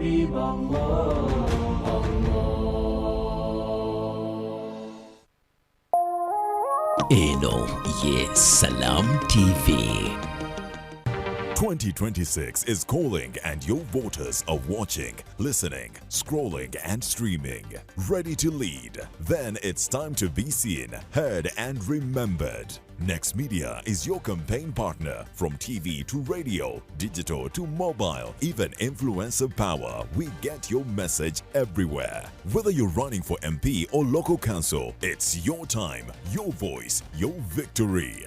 حبيب الله Eno ye Salam TV. 2026 is calling and your voters are watching, listening, scrolling and streaming. Ready to lead? Then it's time to be seen, heard and remembered. Next Media is your campaign partner. From TV to radio, digital to mobile, even influencer power, we get your message everywhere. Whether you're running for MP or local council, it's your time, your voice, your victory.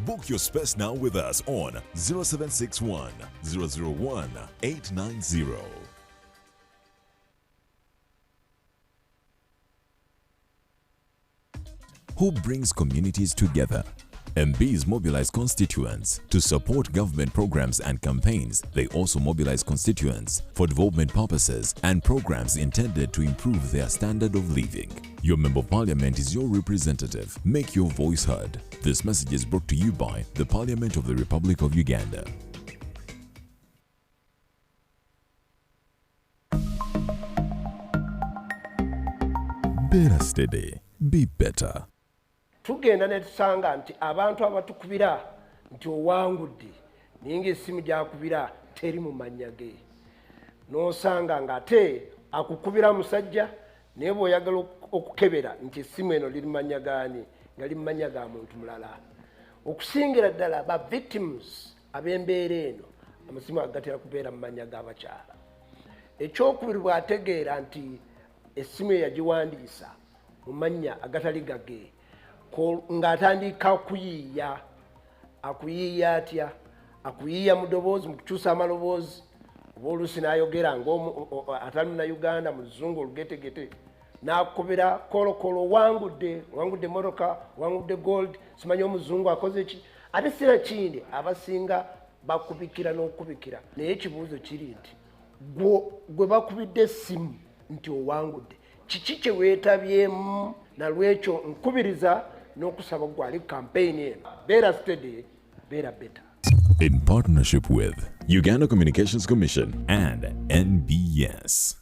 Book your space now with us on 0761 001 890. Who brings communities together? MPs mobilize constituents to support government programs and campaigns. They also mobilize constituents for development purposes and programs intended to improve their standard of living. Your Member of Parliament is your representative. Make your voice heard. This message is brought to you by the Parliament of the Republic of Uganda. Better steady, be better. Tugenda ne tusanga nti abantu abatukubira nti owangudde ninga essimu gyakubira teri mu mannya ge n'osanga ng'ate akukubira musajja naye bw'oyagala okukebera nti essimu eno liri mannya gaani nga liri mannya ga muntu mulala. Okusingira ddala ba victims ab'embeera eno amasimu agatera kubeera mu mannya g'abakyala. Ekyokubiri bw'ategeera nti essimu yagiwandiisa mu mannya agatali gage ng'atandika akuyiiya atya akuyiiya mu ddoboozi mu kukyusa amaloboozi oba oluusi n'ayogera atali munnayuganda mu luzungu olugetegete n'akubira kolokolo wangudde motoka wangudde gold simanyi omuzungu akoze ki ate sira kindi abasinga bakubikira n'okubikira naye ekibuuzo kiri nti gwe bakubidde essimu nti owangudde kiki kye weetabyemu nalwekyo nkubiriza n'okusaba gwali campaign eno beera steady beera better. In partnership with Uganda Communications Commission and NBS.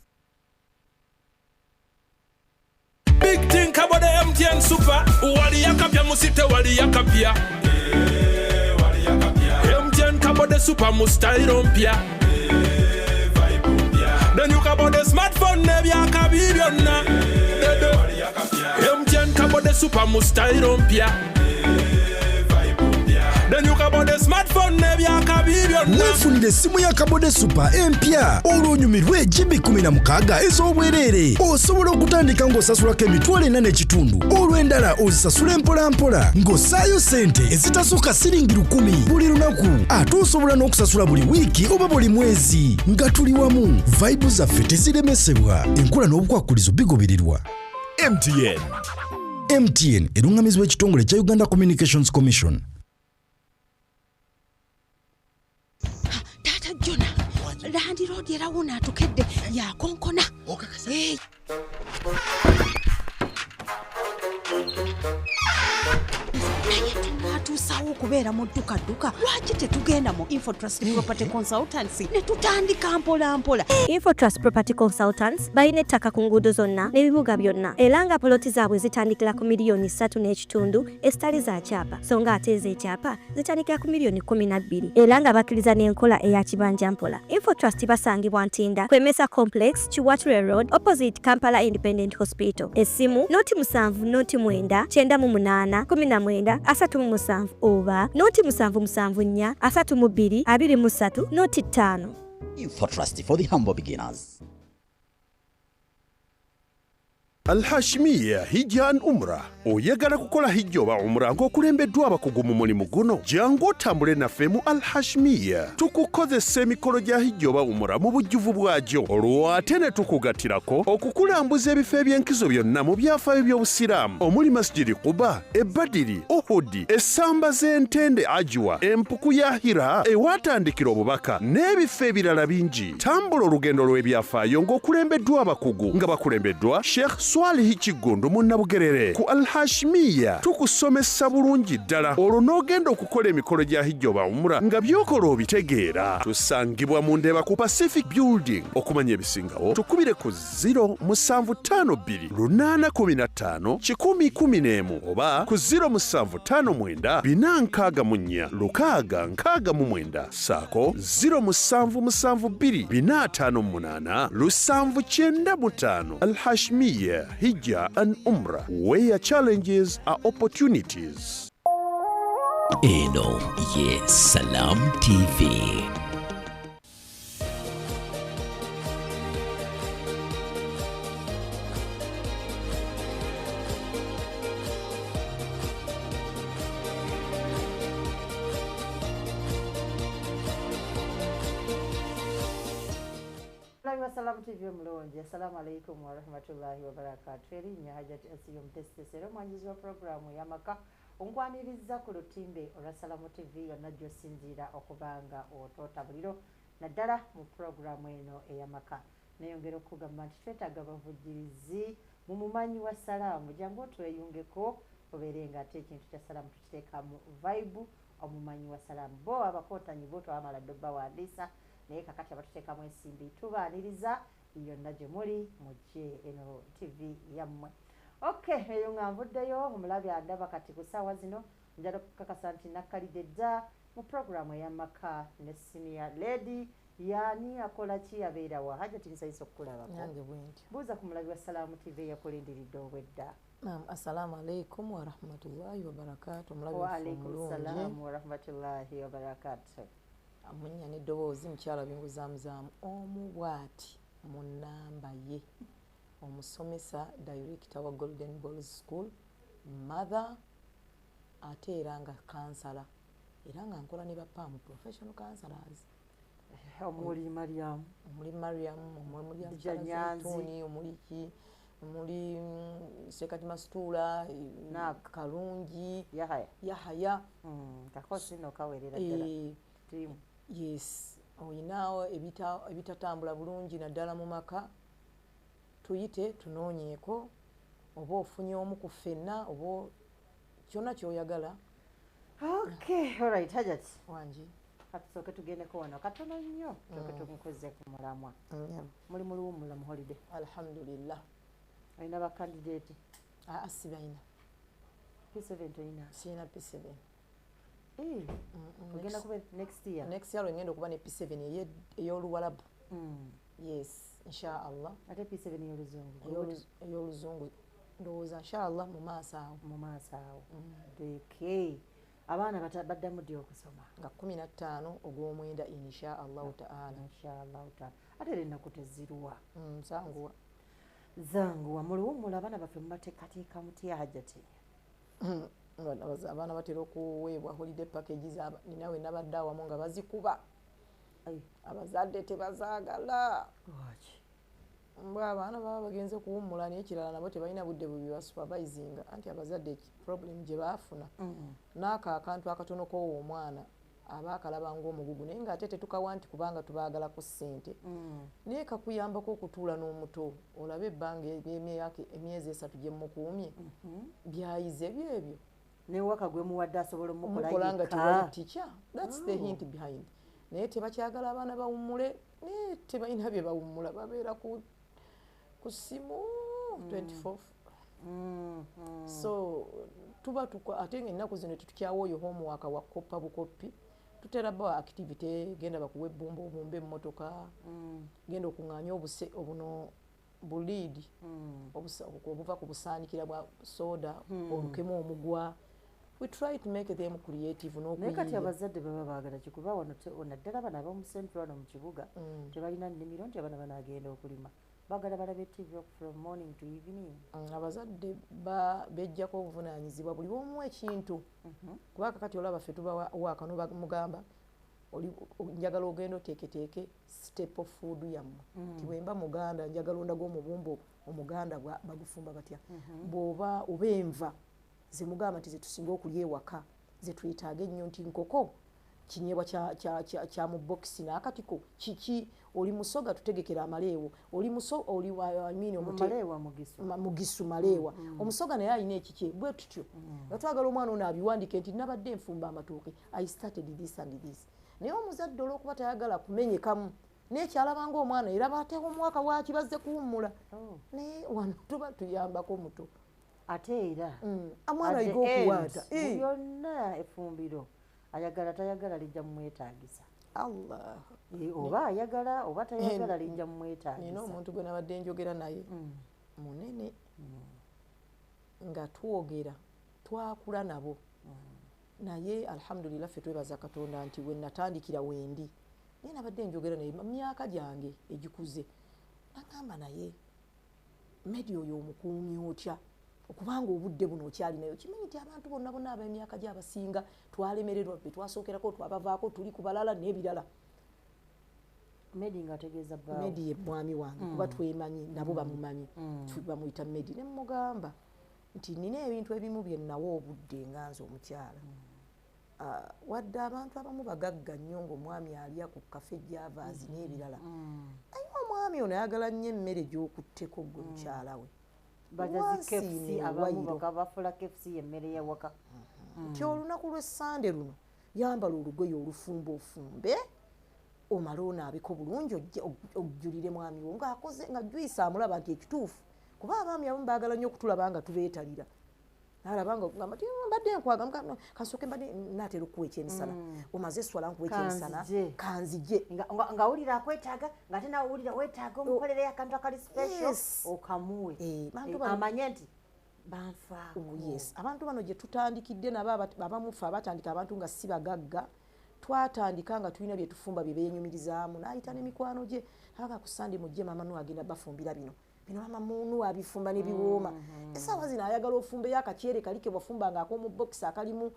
Big thing about the MTN Super. Wali yakapya musite wali yakapya. MTN kabo de super mustairo mpya. Then you kabo de smartphone ne byakabibyonna. MTN kabo de super mustairo mpya. Then you kabo de smartphone ne byakabibyonna. Wefunire essimu ya Kabode Super empya olwonyumirwe GB 16 ez'obwerere. Osobola okutandika ng'osasulako emitwalo 4.5 olw'endala ozisasula mpola ng'ossaayo ssente ezitasukka siringi 10 buli lunaku. Ate osobola n'okusasula buli wiiki oba buli mwezi nga tuli wamu. Vibe zaffe teziremesebwa. Enkola n'obukwakkulizo bigobererwa. MTN erungamizibwa ekitongole kya Uganda Communications Commission. Landi road era wona atukedde ya konkona. Hey. Tusawo kubeera mu dduka lwaki tetugenda mu Infotrust Property Consultancy ne tutandika mpola. Infotrust Property Consultants balina ettaka ku nguudo zonna n'ebibuga byonna era nga poloti zaabwe zitandikira ku miliyoni 3.5 ezitali za kyapa so nga ate ez'ekyapa zitandikira ku miliyoni 12 era nga bakkiriza n'enkola eya kibanja mpola. Infotrust basangibwa Ntinda Kwemesa Complex Chiwatule Road opposite Kampala Independent Hospital. Essimu noti 7 noti 9 98 19 37 oba noti 774 32 23 noti 5. Infotrust for the humble beginners. Al-Hashmiya Hijja and Umrah. Oyagala kukola hijja oba umrah ng'okulembeddwa abakugu mu mulimu guno. Jangu otambule naffe mu Al-Hashmiya. Tukukozesa emikolo gya hijja oba umrah mu bujjuvu bwagyo. Olwo ate ne tukugattirako okukulambuza ebifo eby'enkizo byonna mu byafaayo by'obusiraamu omuli Masjidi Quba, Badiri, Uhudi, essamba z'entende Ajwa, empuku ya Hira ewatandikira obubaka n'ebifo ebirala bingi. Tambula olugendo lw'ebyafaayo ng'okulembeddwa abakugu nga bakulembeddwa Sheikh Swalihi Kigundu mu Nabugerere ku Hashmiya tukusomesa bulungi ddala olwo n'ogenda okukola emikolo gya hijja oba umra nga byokola obitegeera. Tusangibwa mu Ndeeba ku Pacific Building. Okumanya ebisingawo tukubire ku 0752 815 111 oba ku 0759 464 669 saako 0772 458 795. Al-Hashmiya Hijja and Umrah, where challenges are opportunities. Eno ye Salam TV. Salam TV mulungi. Assalamu alaikum wa rahmatullahi wa barakatuh. Erinnya Hajjati Asiyo Mutesesero mwanjizi wa programu y'amaka onkwaniriza ku lutimbe olwa Salamu TV yonna gy'osinziira okubanga otootabuliro naddala mu programu eno ey'amaka. Neyongera okugamba nti twetaaga abavujjirizi mu mumanyi wa salaamu jangu tweyungeko obeere nga ate ekintu kya salaamu tukiteeka mu vibe omumanyi wa salaamu bo abakootanyi bo twamala dde bawandiisa naye kakati abatuteekamu ensimbi tubaaniriza yonna gye muli mujje eno TV yammwe. Okay, eyo nga nvuddeyo omulabi andaba kati ku ssaawa zino njala okukakasa nti nakkalidde dda mu programu ey'amaka ne senior lady yaani akola ki abeera wa Hajjati nsanyusa okukulabako. Nange bwentyo. Buuza ku mulabi wa Salaamu TV yakulindiridde obwedda. Assalamu alaikum wa rahmatullahi wa barakatuh. Mulabi wa alaikum salaam wa rahmatullahi wa barakatuh. Amunya n'eddoboozi mukyala binguzamuzaamu omu bw'ati mu nnamba ye omusomesa director wa Golden Balls School mother ate era nga kansala era nga nkola ne bapaamu professional counselors omuli Mariam Zaituni omuli ki omuli Sekati Masitula na Kalungi Yahaya kakosi no kawerera ddala timu. Yes, oyinaawo ebitatambula bulungi naddala mu maka tuyite tunoonyeeko oba ofunye omu ku ffenna oba kyonna kyoyagala. Okay, alright Hajjati wangi katusooke tugendeko wano katono nnyo tuke tumukoze ku mulamwa muli mu luwummula mu holiday. Alhamdulillah. Olina bakandidate? Sibalina. P7 toyina? Sirina P7. Ogenda kuba next year? Next year ngenda okuba ne P7 ey'Oluwarabu. Yes, inshallah. Ate P7 ey'Oluzungu? Ey'Oluzungu ndowooza inshallah mu maaso awo. Mu maaso awo. Okay. Abaana baddamu ddi okusoma? Nga 15 ogw'omwenda inshallah ta'ala. Inshallah ta'ala. Ate era ennaku tezirwa. Zanguwa. Zanguwa. Mu luwummula abaana baffe mubateekateeka mutya Hajjati? Abaana batera okuweebwa holiday packages ninawe nabadde awamu nga bazikuba abazadde tebazaagala. Mbwe abaana baba bagenze kuwummula naye ekirala nabo tebalina budde bubi supervisinga anti abazadde problem gye baafuna n'ako akantu akatono k'owo omwana aba akalaba ng'omugugu naye ng'ate tetukawa nti kubanga tubaagalako ssente naye kakuyambako okutuula n'omuto olabe ebbanga emyezi 3 gye mukuumye byayize byebyo newaka gwe muwadde asobola omukola nga tewali teacher. That's the hint behind. Naye tebakyagala abaana bawummule naye tebalina bye bawummula babeera ku ssimu 24. So tuba ate ng'ennaku zino tetukyawa oyo homework wa koppa bukoppi tutera bawa activity genda bakuwa ebbumba obumba emmotoka genda okuŋŋaanya obuse obuno buliidi obuva ku busaanikira bwa soda olukemu omugwa. We try to make them creative n'okuyiiya. Naye kati abazadde baba baagala kikuba wano naddala bano ab'omu central wano mu kibuga tebalina nnimiro nti abaana banaagenda okulima baagala balabe TV from morning to evening. Abazadde bejjako obuvunaanyizibwa buli omu ekintu kubanga kati olaba ffe tuba waaka n'omugamba njagala ogenda oteeketeeke staple food yammwe nti bwemba muganda njagala ondaga omubumbo omuganda bagufumba batya bw'oba oba enva zemugamba nti zetusinga okulya ewaka zetwetaaga ennyo nti nkoko kinyeebwa kya mu bokisi n'akatiko kiki oli musoga tutegekera amaleewo oli oli maleewa mugisu maleewa omusoga naye alina ekiki bwe tutyo batwagala omwana ono abiwandike nti nabadde enfumba amatooke I started this and this naye omuzadde olw'okuba tayagala kumenyekamu nekyalabanga omwana era bateho omwaka waki bazze kuwummula naye wano tuba tuyambako muto ate era amwana ayiga okuwaata byonna efumbiro ayagala tayagala lijja mumwetaagisa Allah oba ayagala oba tayagala lijja mumwetaagisa nina omuntu gwe nabadde njogera naye munene nga twogera twakula nabo naye alhamdulillah ffe twebaza Katonda nti we natandikira wendi naye nabadde njogera naye myaka gyange egikuze nagamba naye Medi oyo omukuumi otya okubanga obudde buno okyali nayo kimanyi nti abantu bonna bonna ab'emyaka gy'abasinga twalemererwa be twasookerako twabavaako tuli ku balala n'ebirala Medi nga ategeeza baawe Medi ye mwami wange kuba twemanyi nabo bamumanyi bamuyita Medi ne mugamba nti nina ebintu ebimu bye nawo obudde nga nze omukyala wadde abantu abamu bagagga nnyo ng'omwami alya ku kafe gy'avaazi n'ebirala naye omwami ono ayagala nnyo emmere gy'okutteko gwe mukyala we bajazi abamu bakabafula KFC emmere yawaka nti olunaku lw'essande luno yambala olugoye olufumba ofumbe omala onaabiko bulungi ojjulire mwami wo ng'akoze nga juyisa amulaba nti ekituufu kuba abaami abamu baagala nnyo okutulaba nga tubeetalira nalabanga okugamba ti mbadde nkwaga kansooke mbadde naatera okuwa ekyemisana omaze eswala nkuwa ekyemisana kanzije nga wulira akwetaaga ng'ate nawe wulira weetaaga omukolere akantu akali special okamuwe amanye nti banfaako abantu bano gye tutandikidde nabo abamufe abatandika abantu nga si bagagga twatandika nga tulina bye tufumba bye beenyumirizaamu n'ayita n'emikwano gye abaga ku Sande mujje mama nu agenda bafumbira bino mama munu abifumba nebiwooma esaawa zino ayagala ofumbeyo akakyere kalike bwafumba nga ak'omu bokisi akalimu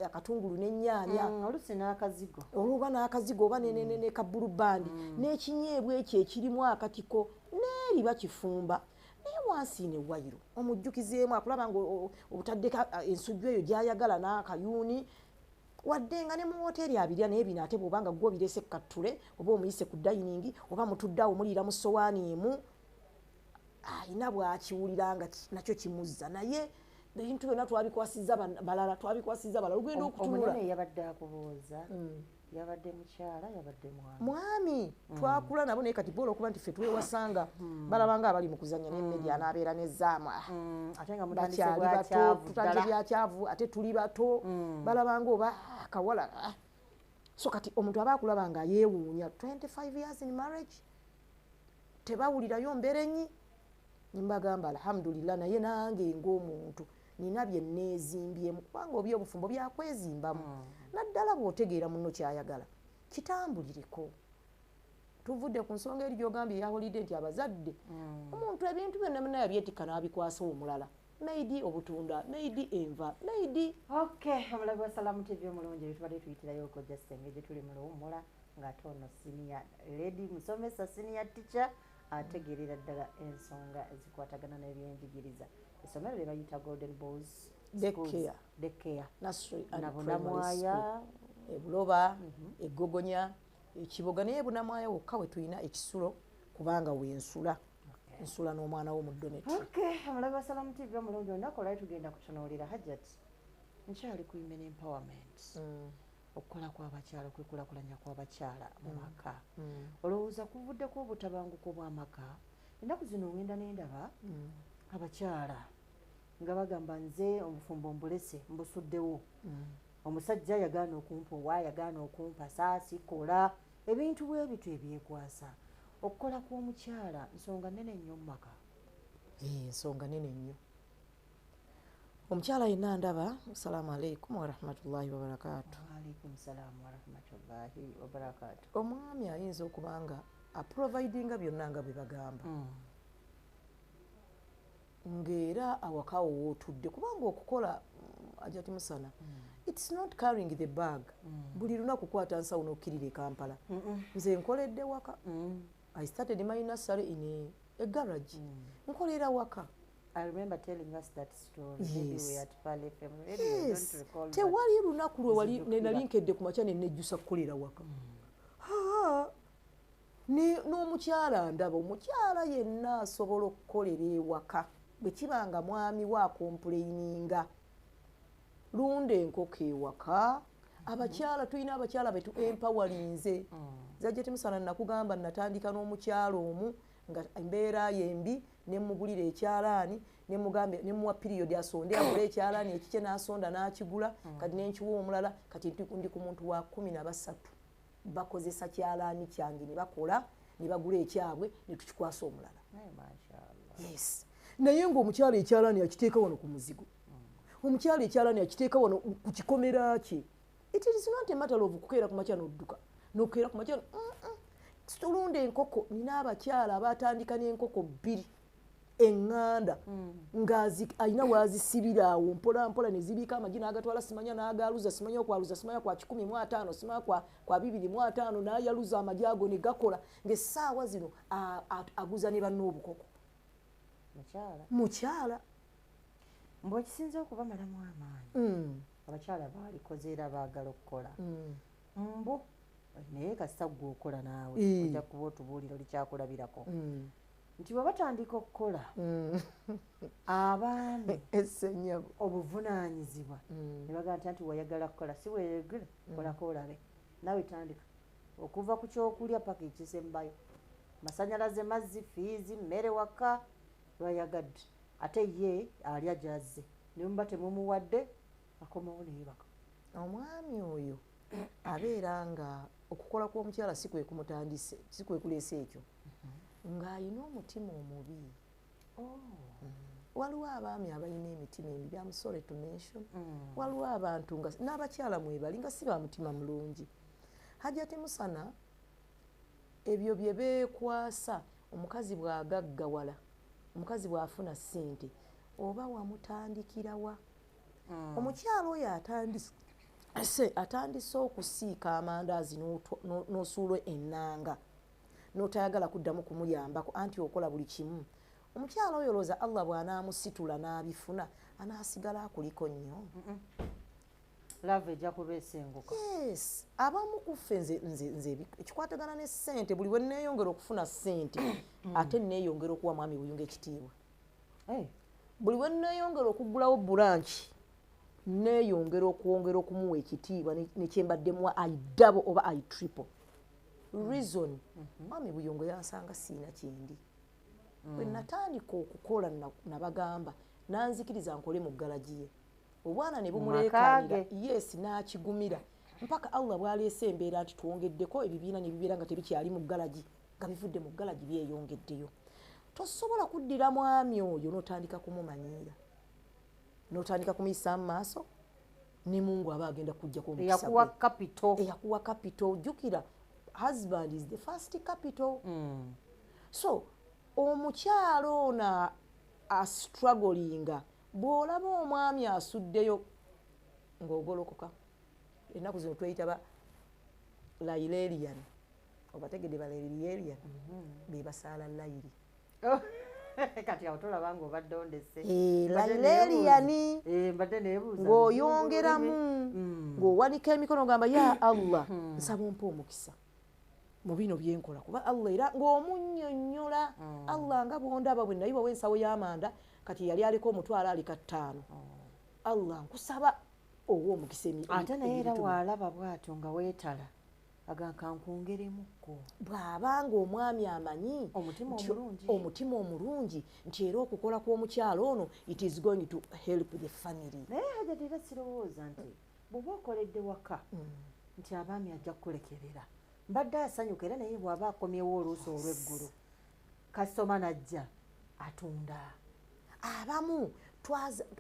akatungulu n'ennyaanya oluusi n'akazigo oluba n'akazigo oba ne kabbulubandi n'ekinyeebwa ekyo ekirimu akatiko n'eriba kifumba naye wansi ne wayiro omujjukizeemu akulaba nga obutaddeko ensujju eyo gy'ayagala n'akayuuni wadde nga ne mu woteeri abirya naye bino ate bw'oba nga gwe obirese kukattule oba omuyise ku dayiningi oba mutuddeawo muliira mu sowaani emu ayina bwakiwulira nga nakyo kimuzza naye ebintu byonna twabikwasiza balala lugenda okutunula omunene yabadde akubooza yabadde mukyala yabadde mwami twakula nabo naye kati boola okuba nti ffe twewasanga balabanga abali mu kuzannya n'emmedi anaabeera n'ezzaamu ate nga bakyali bato tutandise byakyavu ate tuli bato balabanga oba akawala so kati omuntu aba akulaba nga yeewuunya 25 years in marriage tebawulirayo mberenyi nimbagamba alhamdulillah naye nange ng'omuntu nina bye neezimbyemu kubanga oby obufumbo byakwezimbamu naddala bw'otegeera muno kyayagala kitambulireko tuvudde ku nsonga eri gy'ogambye eya holiday nti abazadde omuntu ebintu byonna byonna yabyetikka n'abikwasa omulala mayidi obutunda mayidi enva mayidi omulabi wa Salamu TV omulungi ebitubadde tuyitirayo ko Justin gye tuli mu luwummula ng'ate ono senior lady musomesa senior teacher ategeerera ddala ensonga ezikwatagana n'ebyenjigiriza essomero lye bayita Golden Boys Daycare nabunamwaya ebuloba eggogonya ekiboga naye bunamwaya wokka we tulina ekisulo kubanga wensula nsula n'omwana wo mu dormitory omulabi wa Salamu TV omulungi olunaku olwali tugenda kutunuulira Hajjat nkyali ku women empowerment okukola kw'abakyala okwekulakulanya kw'abakyala mu maka olowooza kuvuddeko obutabanguko bw'amaka ennaku zino ngenda n'endaba abakyala nga bagamba nze obufumbo mbulese mbusuddewo omusajja yagaana okumpa owa yagaana okumpa saasi kola ebintu bwebito ebyekwasa okukola kw'omukyala nsonga nnene nnyo mu maka ensonga nnene nnyo omukyala yenna ndaba assalamu alaikum warahmatullahi wabarakatu omwami ayinza okuba nga aprovidinga byonna nga bwe bagamba ng'era awaka wootudde kubanga okukola Hajjati Musana it's not carrying the bag buli lunaku kukwata nsawo n'okkirira e Kampala nze nkoledde waka I started my nursery in a garage nkolera waka I remember telling us that story. Maybe we at Pale FM Radio. I don't recall. Tewali lunaku lwe wali nali nkedde ku makya ne nejjusa kukolera waka. n'omukyala ndaba omukyala yenna asobola okukolera ewaka bwe kibanga mwami wa kompuleyininga lunda enkoko ewaka abakyala tulina abakyala betu empawalinze zajja temusana nakugamba natandika n'omukyala omu nga embeera yembi nemugulira ekyalaani nemuwa piriyodi asonde agula ekyalaani ekikye n'asonda n'akigula kati nenkiwa omulala kati ndi ku muntu wa 13 bakozesa kyalaani kyange ne bakola ne bagula ekyabwe ne tukikwasa omulala yes naye ng'omukyala ekyalaani akiteeka wano ku muzigo omukyala ekyalaani akiteeka wano ku kikomera kye it is not a matter of kukeera ku makya n'odduka n'okukeera ku makya tulunda enkoko nina abakyala abatandika n'enkoko 2 eŋŋanda alina wazisibira awo mpola mpola ne zibiika amagi n'agatwala simanya n'agaluza simanya okwaluza simanya kwa 15 simanya kwa 25 n'ayaluza amagi ago ne gakola ng'essaawa zino aguza ne banna obukoko mukyala mbwe ekisinza okubamalamu amaanyi abakyala balikoze era baagala okukola mbu naye kasita gwe okola naawe ojja kuba otubuulira olikyakulabirako nti bwe batandika okukola abaami obuvunaanyizibwa ne bagamba nti wayagala kukola si weegula kolako olabe naawe tandika okuva ku kyokulya paka ekisembayo masanyalaze mazzi fiizi mmere waka lwayagadde ate ye alya gyazze ne muba temumuwadde akomawo neyebaka omwami oyo abeera nga okukola kw'omukyala si kwe kumutandise si kwe kuleesa ekyo ng'alina omutima omubi waliwo abaami abalina emitima emibi I'm sorry to mention waliwo abantu nga n'abakyala mwebali nga si ba mutima mulungi Hajjati Musana ebyo bye beekwasa omukazi bw'agaggawala omukazi bw'afuna ssente oba wamutandikira wa omukyala oyo atandise okusiika amandaazi n'osuula ennanga n'otayagala kuddamu kumuyambako anti okola buli kimu omukyala oyo olowooza Allah bw'anaamusitula n'abifuna anaasigala akuliko nnyo love ejja kuba esenguka yes abamu kuffe nze ekikwatagana ne ssente buli we neeyongera okufuna ssente ate neeyongera okuwa mwami buyunga ekitiibwa buli we neeyongera okuggulawo bulanki neeyongera okwongera okumuwa ekitiibwa nekyembaddemuwa aidabo oba aitriple reason mwami buyongo yansanga siina kyendi bwe natandika okukola nabagamba nanzikiriza nkole mu ggalagi ye obwana ne bumuleekanira yes n'akigumira mpaka Allah bwaleese embeera nti twongeddeko ebibiina ne bibeera nga tebikyali mu ggalagi nga bivudde mu ggalagi byeyongeddeyo tosobola kuddira mwami oyo n'otandika kumumanyiira n'otandika kumuyisa mu maaso ne Mungu aba agenda kujjako omukisa eyakuwa capital jjukira husband is the first capital so omukyalo ona strugglinga bw'olaba omwami asuddeyo ng'ogolokoka ennaku zino tweyita ba lailerian obategedde ba lailerian be basaala layiri kati awo tolaba ng'obadde ondese laileriani mbadde neebuuza ng'oyongeramu ng'owanika emikono ogamba ya Allah nsaba ompa omukisa mu bino byenkola kuba Allah era ng'omunnyonnyola Allah nga bw'ondaba bwe nayiwa w'ensawo y'amanda kati yali aliko omutwalo aliko 5 Allah nkusaba owo omukisa ate naye era waalaba bw'atyo nga weetala agankankwongeremukko bw'abanga omwami amanyi omutima omulungi nti era okukola kw'omukyalo ono it is going to help the family naye Hajjati era sirowooza nti bw'oba okoledde waka nti abaami ajja kukulekerera mbadde asanyuka era naye bw'aba akomyewo oluusi olw'eggulu kasitoma najja atunda abamu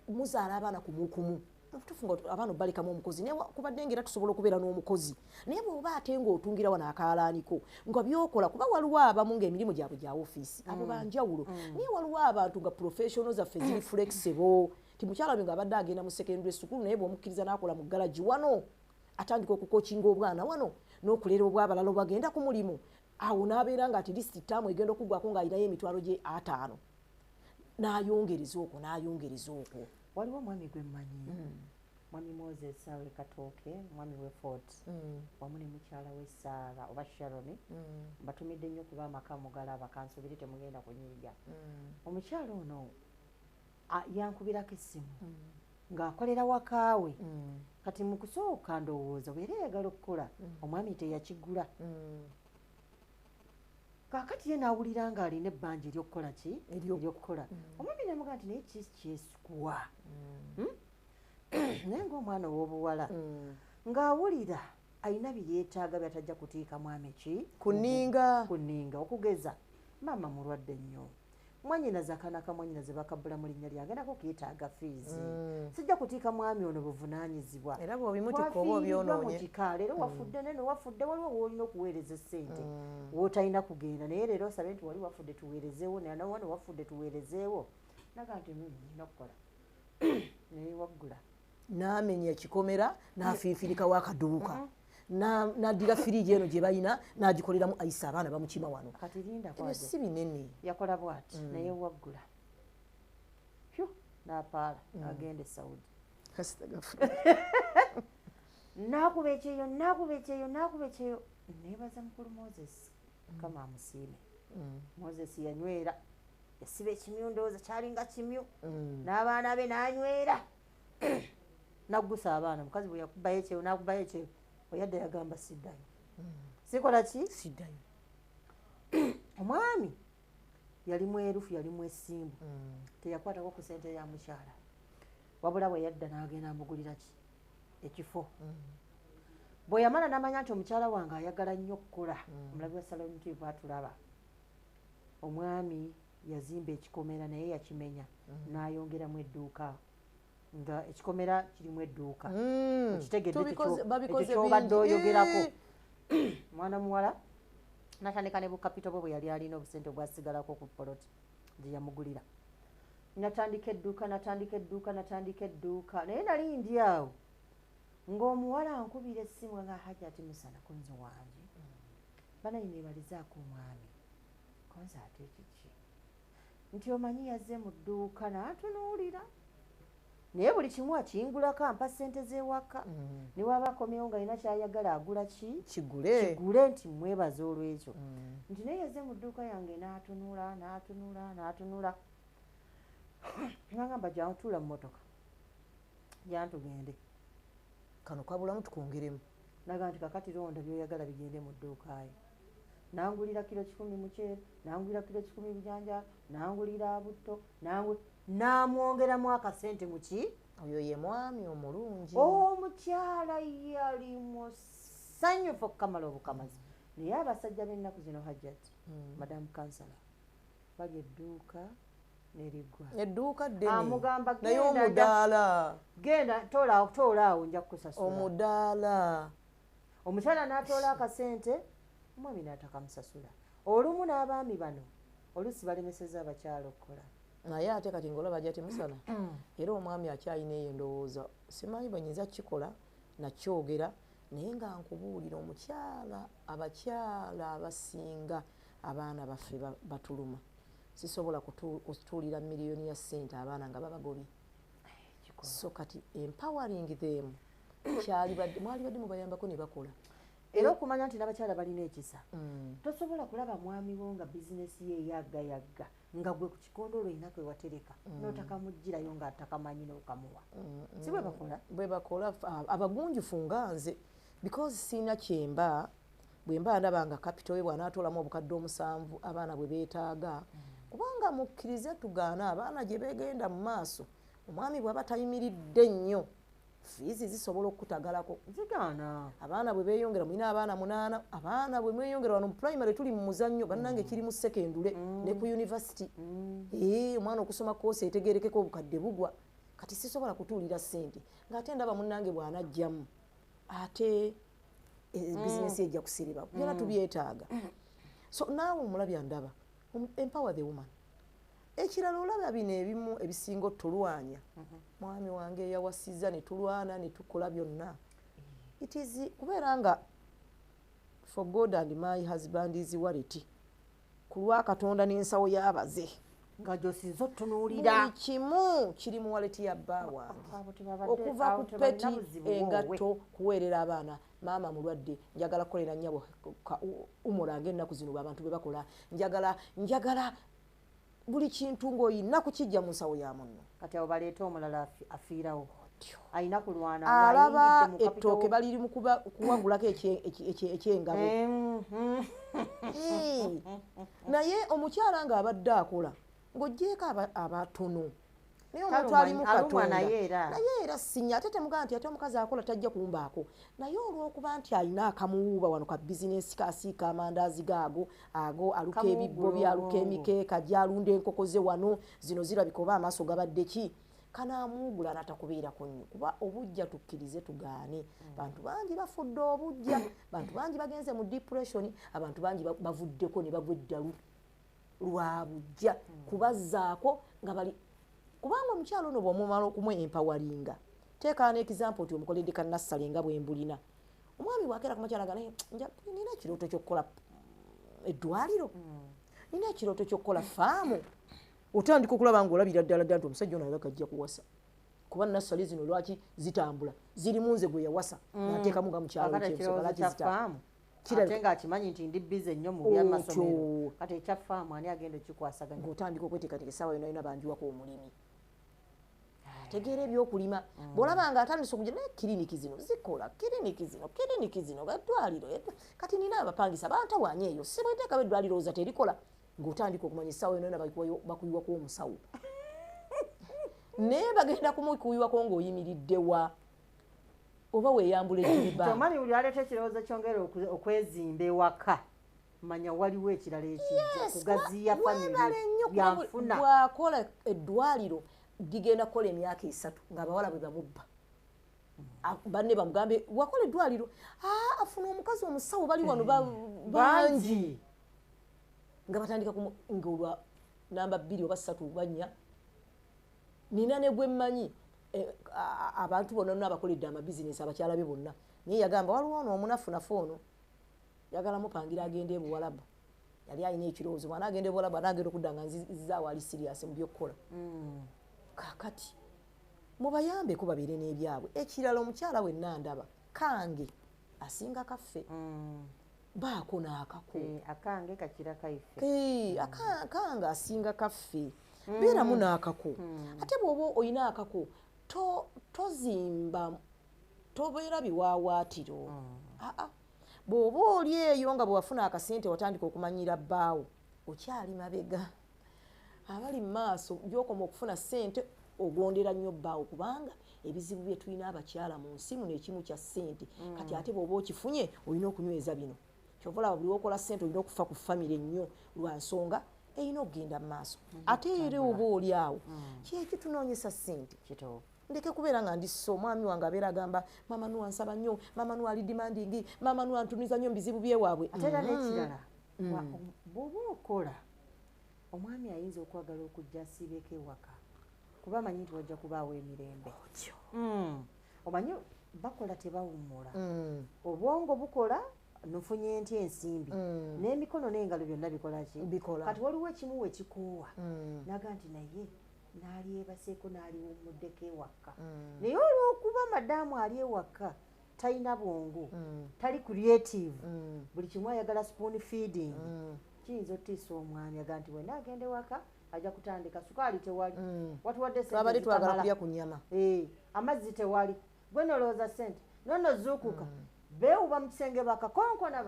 muzaala abaana kumukumu tufunga abaana balikamu omukozi naye kubadde ngera tusobola okubeera n'omukozi naye bw'oba ate ng'otungira wano akaalaaniko nga byokola kuba waliwo abamu ng'emirimu gyabwe gya ofiisi abo banjawulo naye waliwo abantu nga professional zaffe ziri flexible ti mukyala we ng'abadde agenda mu secondary school naye bw'omukkiriza n'akola mu ggalagi wano atandika okukokinga obwana wano n'okulera obwabalala obagenda ku mulimu awo n'abeera nga ati lisiti ttaamu egenda okuggwako ng'alinayo emitwalo gye 5 n'ayongereza okwo n'ayongereza okwo waliwo omwami gwe mmanyi mwami Moses awe Katooke mwami we Fort wamu ne mukyala we Sarah oba Sharon batumidde nnyo kuba amaka mugalaba kansubiri temugenda kunyiiga omukyala ono yankubirako essimu ng'akolera wakaawe kati mu kusooka ndowooza weera yagala okukola omwami teyakigula kaakati ye n'awulira ng'alina ebbanja ery'okukola ki ery'okukola omwami namugaa nti naye kyesikuwa naye ng'omwana ow'obuwala ng'awulira alina bye yeetaaga byatajja kutiika mwami ki kunninga okugeza maama mulwadde nnyo mwanyinaze akaana ka mwanyinaze bakabbula mu linnya lyange nako keetaaga fiizi sijja kutiika mwami ono buvunaanyizibwa era bw'obimutika oba obyonoonye leero wafudde neno wafudde waliwo woolina okuweereza essente wootalina kugenda naye leero osabe nti wali wafudde tuweerezeewo nanawane wafudde tuweerezeewo naga nti nina okukola naye waggula n'amenya ekikomera n'afiifirika w'akaduuka n'addira firiigi eno gye balina n'agikoleramu ayisa abaana bamukima wano ebyo si binene yakola bw'ati naye waggula n'apaala agenda e Saudi n'akuba ekyeyo neebaza mukulu Moses kama amusiime Moses yanywera yasiba ekimyu ndowooza kyalinga kimyu n'abaana be n'anywera naggusa abaana mukazi bwe yakubayo ekyeyo n'akubayo ekyeyo oyadde yagamba siddayo sikola ki siddayo omwami yali mwerufu yali mwesimbu teyakwatako ku sente ya mukyala wabula bwe yadda n'agenda amugulira ki ekifo bwe yamala n'amanya nti omukyala wange ayagala nnyo okukola omulabi wa Salon TV atulaba omwami yazimba ekikomera naye yakimenya n'ayongeramu edduuka nga ekikomera kirimu edduuka okitegedde ekyobadde oyogerako mwana muwala natandika ne bukapito bwe yali alina obusente obwasigalako ku poloti gye yamugulira natandika edduuka naye nali ndi awo ng'omuwala ankubira essimu nga hajja ati musana kunzo wange banayi neebalizaako omwami konza ate kiki nti omanyi yazze mu dduuka n'atunuulira naye buli kimu akingulako ampa ssente z'ewaka ne waba akomyewo nga alina kyayagala agula kigule nti mwebaza olw'ekyo nti naye yazze mu dduuka yange n'atunula nagamba jantuula mu motoka jantugende kano kabulamu tukongeremu naga nti kakati ronda byoyagala bigende mu dduuka yo nangulira kilo 10 muceere nangulira kilo 10 bujanja nangulira butto namwongeramu akasente muki oyo ye mwami omulungi omukyala yali musanyufu okukamala obukamazi naye abasajja b'ennaku zino hajjati madamu kansala bali edduuka nerigwa edduuka ddene amugamba naye omudaala genda toolaawo nja kukusasula omudaala omukyala n'atoola akasente omwami n'atakamusasula olumu n'abaami bano oluusi balemeseza abakyala okukola naye ate kati ng'olaba jati musana era omwami akyalina eyo endowooza simanyi bwe nyinza kikola nakyogera naye nga nkubuulira abakyala abasinga abaana baffe batuluma sisobola kutuulira miliyoni ya ssente abaana nga babagobye so kati empowering them mwali badde mubayambako ne bakola era okumanya nti n'abakyala balina ekisa tosobola kulaba mwami wo nga bizinesi ye yaggayagga nga gwe ku kikondolo olina kwe watereka n'otakamugirayo ng'atakamanyi n'okamuwa si bwe bakola abagunjufu nga nze because siina kyemba bwe mba ndaba nga kapito we bw'anaatoolamu obukadde 7 abaana bwe beetaaga kubanga mukkirize tugaana abaana gye beegenda mu maaso omwami bw'aba tayimiridde nnyo fiizi zisobola okutagalako zigaana abaana bwe beeyongera mulina abaana 8 abaana bwe mweyongera wano mu primary tuli mu muzannyo bannange kiri mu secondary ne ku university omwana okusoma koosi etegerekeko obukadde bugwa kati sisobola kutuulira ssente ng'ate ndaba munnange bw'anajjamu ate bizinesi ejja kusiriba byonna tubyetaaga so naawe omulabya ndaba empower the woman ekirala olaba bino ebimu ebisinga otulwanya mwami wange yawasiza ne tulwana ne tukola byonna it is kubeera nga for God and my husband is worried ku lwa Katonda n'ensawo y'abaze nga gy'osinza otunuulira kimu kiri mu waleti ya bba wange okuva ku peti engatto kuweerera abaana maama mulwadde njagala kukolera nnyabo umulange ennaku zino abantu be bakola njagala buli kintu ng'oyina kukijja mu nsawo ya munno kati abo baleeta omulala afiirawo alina kulwana alaba ettooke baliri mu kuwagulako ekyengabo naye omukyala ng'abadde akola ng'oggyeko abatono naye omuntu ali mu katonda naye era sinya ate temugaa nti ate omukazi akola tajja kumbaako naye olw'okuba nti alina akamuwuuba wano ka bizinesi kaasiika amandaazi gaago aluka ebibbo byaluka emikeeka gyalunda enkoko ze wano zino zirabika oba amaaso gabadde ki kanaamuwugula n'atakubeerako nnyo kuba obujja tukkirize tugaane bantu bangi bafudde obujja bantu bangi bagenze mu depression abantu bangi bavuddeko ne bagwa eddalu lwa bujja kubazzaako nga bali kubanga omukyalo ono bw'omumala okumuempawalinga teeka n'example ti omukoledde kannassale nga bwe mbulina omwami bw'akeera ku makyala gana nina ekirooto ky'okukola eddwaliro nina ekirooto ky'okukola faamu otandika okulaba ng'olabira ddala ddala nti omusajja ono alabika ajja kuwasa kuba nassale zino lwaki zitambula zirimu nze gwe yawasa nateekamu nga mukyalo kyensogalakizitaa ate ng'akimanyi nti ndi bize nnyo mu byamasomero kati ekya faamu ani agenda okikwasaganya ng'otandika okweteekateeka essaawa yona yona banjiwako omulimi tegeera ebyokulima bw'olaba nga atandise okujja naye kiriniki zino zikola kiriniki zino gaddwaliro kati nina abapangisa bantawaanya eyo si bweteekawo eddwaliro oza terikola ng'otandika okumanya essaawa yona yona bakuyiwako omusawo naye bagenda kumukuyiwako ng'oyimiridde wa oba weeyambula ejiriba tomanyi buli aleeta ekirowoozo kyongera okwezimba ewaka manya waliwo ekirala ekijja kugaziya famire yanfuna bw'akola eddwaliro ligenda kukola emyaka 3 ng'abawala bwe bamubba banne bamugambe wakola eddwaliro afuna omukazi omusawo bali wano bangi nga batandika ng'olwa namba 2 oba 3 oba 4 nina ne gwe mmanyi abantu bonna n'abakoledde amabizinesi abakyala be bonna naye yagamba waliwo ono omunafunafu ono yagala mupangira agende ebuwalabu yali alina ekirowoozo mwana agende ebuwalabu anaagenda okudda nga nzizaawo ali siriasi mu byokkola kaakati mubayambeko babeere n'ebyabwe ekirala omukyala we nandaba kange asinga kaffe baako n'akako akange kakira kaife akange asinga kaffe beeramu n'akako ate bw'oba oyina akako tozimba tobeera biwaawaatiro bw'oba oli eyo nga bwewafuna akasente watandika okumanyira bbaawo okyali mabega abali mu maaso gy'okoma okufuna ssente ogondera nnyo bbaawo kubanga ebizibu bye tulina abakyala mu nsi muno ekimu kya ssente kati ate bw'oba okifunye olina okunyweza bino kyova olaba buli okola ssente olina okufa ku famire nnyo lwa nsonga erina okugenda mu maaso ate era oba oli awo kyeki tunoonyesa ssente ndeke kubeera nga ndisso omwami wange abeera agamba mama nuwa nsaba nnyo mama nuwa ali demandingi mama nuwa ntuniza nnyo mu bizibu byewaabwe ate era n'ekirala bw'oba okola omwami ayinza okwagala okujja asiibeko ewaka kuba amanyi nti wajja kubaawo emirembe omanyi bakola tebawummula obwongo bukola nofunye ntya ensimbi n'emikono n'engalo byonna bikolaki kati waliwo ekimu wekikoowa naga nti naye naali ebaseeko naaliwummuddeko ewaka naye olw'okuba madaamu ali ewaka talina bwongo tali creative buli kimu ayagala spoon feeding kiyinza otiisa omwami aga nti wena agenda ewaka ajja kutandika sukaali tewali watuwadde twabadde twagala kulya ku nnyama amazzi tewali gwe nolowooza sente nono zuukuka beewuba mu kisenge bakakonkona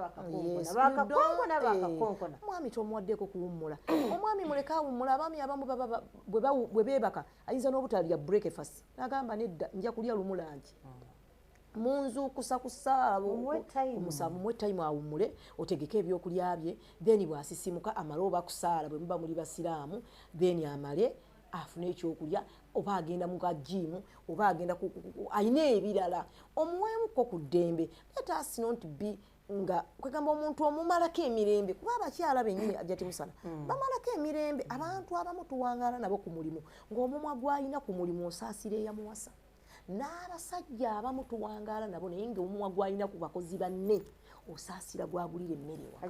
bakakonkona omwami tomuwaddeko kuwummula omwami muleke awummula abaami abamu bwe beebaka ayinza n'obutalya breakfast nagamba nedda nja kulya lumu langi munzuukusa ku ssaawa omusamu mwe time awummule otegeke ebyokulya bye then bw'asisimuka amale oba kusaala bwe muba muli basiraamu then amale afune ekyokulya oba agenda mu kajimu oba agenda ayina ebirala omuweemuko ku ddembe let us not be nga kwegamba omuntu omumalako emirembe kuba abakyala bennyini ajja temusana bamalako emirembe abantu abamu tuwangaala nabo ku mulimu ng'omumwa gw'alina ku mulimu osaasira eyamuwasa n'abasajja abamu tuwangaala nabo naye ng'omumwa gw'alina ku bakozi banne osaasira gwagulira emmere wa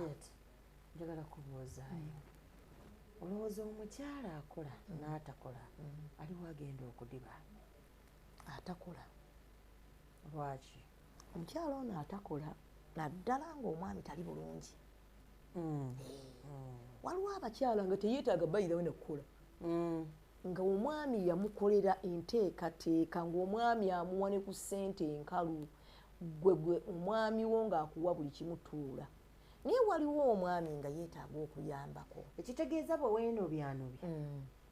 njagala kubuuzaayo olowooza omukyala akola n'atakola aliwo agenda okudiba atakola lwaki omukyala ono atakola naddala ng'omwami tali bulungi waliwo abakyala nga teyeetaaga bayirawo nakukola nga omwami yamukolera enteekateeka ng'omwami amuwa ne ku ssente enkalu gwe omwami wo ng'akuwa buli kimutuula naye waliwo omwami nga yeetaaga okuyambako ekitegeeza bwe weenobyanobi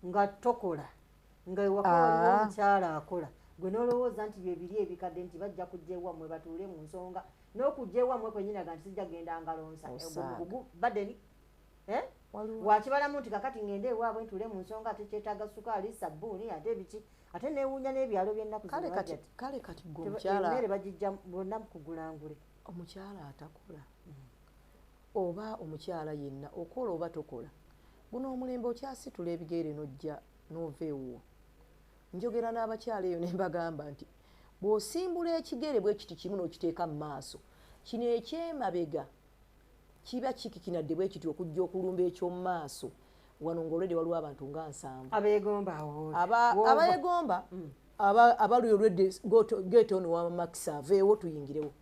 nga tokola nga ewakawaliwo omukyala akola gwe n'olowooza nti bye biri ebikadde nti bajja kujja ewammwe batuule mu nsonga n'okujja ewammwe kwenyinaga nti sijja genda ngalonsa badeni wakibalamu nti kakati ngende ewaabwe ntuule mu nsonga ate kyetaaga sukaali sabbuuni ate ebiki ate neewuunya n'ebyalo by'ennaku kale kati gwe omukyala emmere bagijja bonna kugulangule omukyala atakola oba omukyala yenna okola oba tokola guno omulembe okyasitula ebigere n'ojja n'ova ewuwo njogera n'abakyala eyo ne mbagamba nti bw'osimbula ekigere bwe kiti kimu n'okiteeka mu maaso kino ekyemabega kiba kikikinadde bwe kiti okujja okulumba eky'omu maaso wano ng'olwedde waliwo abantu nga 7 abeegomba abaluyo olwedde geeta ono wamamakisa aveewo tuyingirewo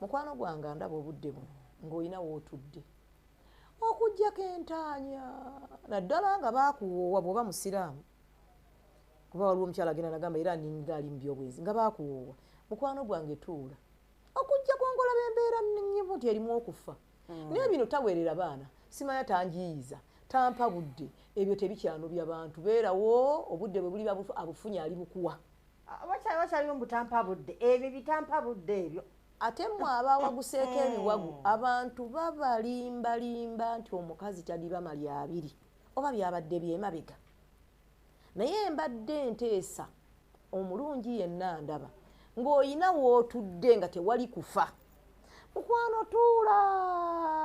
mukwano gwange ndaba obudde buno ng'olina wootudde okugjako entaanya naddala nga baakuwoowa bw'oba musiraamu kuba waliwo omukyala agenda nagamba era ninga ali mu byobwezi nga baakuwoowa mukwano gwange tuula okujja kwongola bembeera nyivu nti erimu okufa naye bino taweerera baana simanya tanjiyiza tampa budde ebyo tebikyanubya bantu beerawo obudde bwe buli abufunye ali bukuwa wakyaliwo mutampa budde ebyo bitampa budde ebyo ate mmwe abawaguseeko ebiwagu abantu babalimbalimba nti omukazi tadiba mali 2 oba byabadde byemabega naye mbadde nteesa omulungi yenna ndaba ng'olina wootudde nga tewali kufa mukwano tuula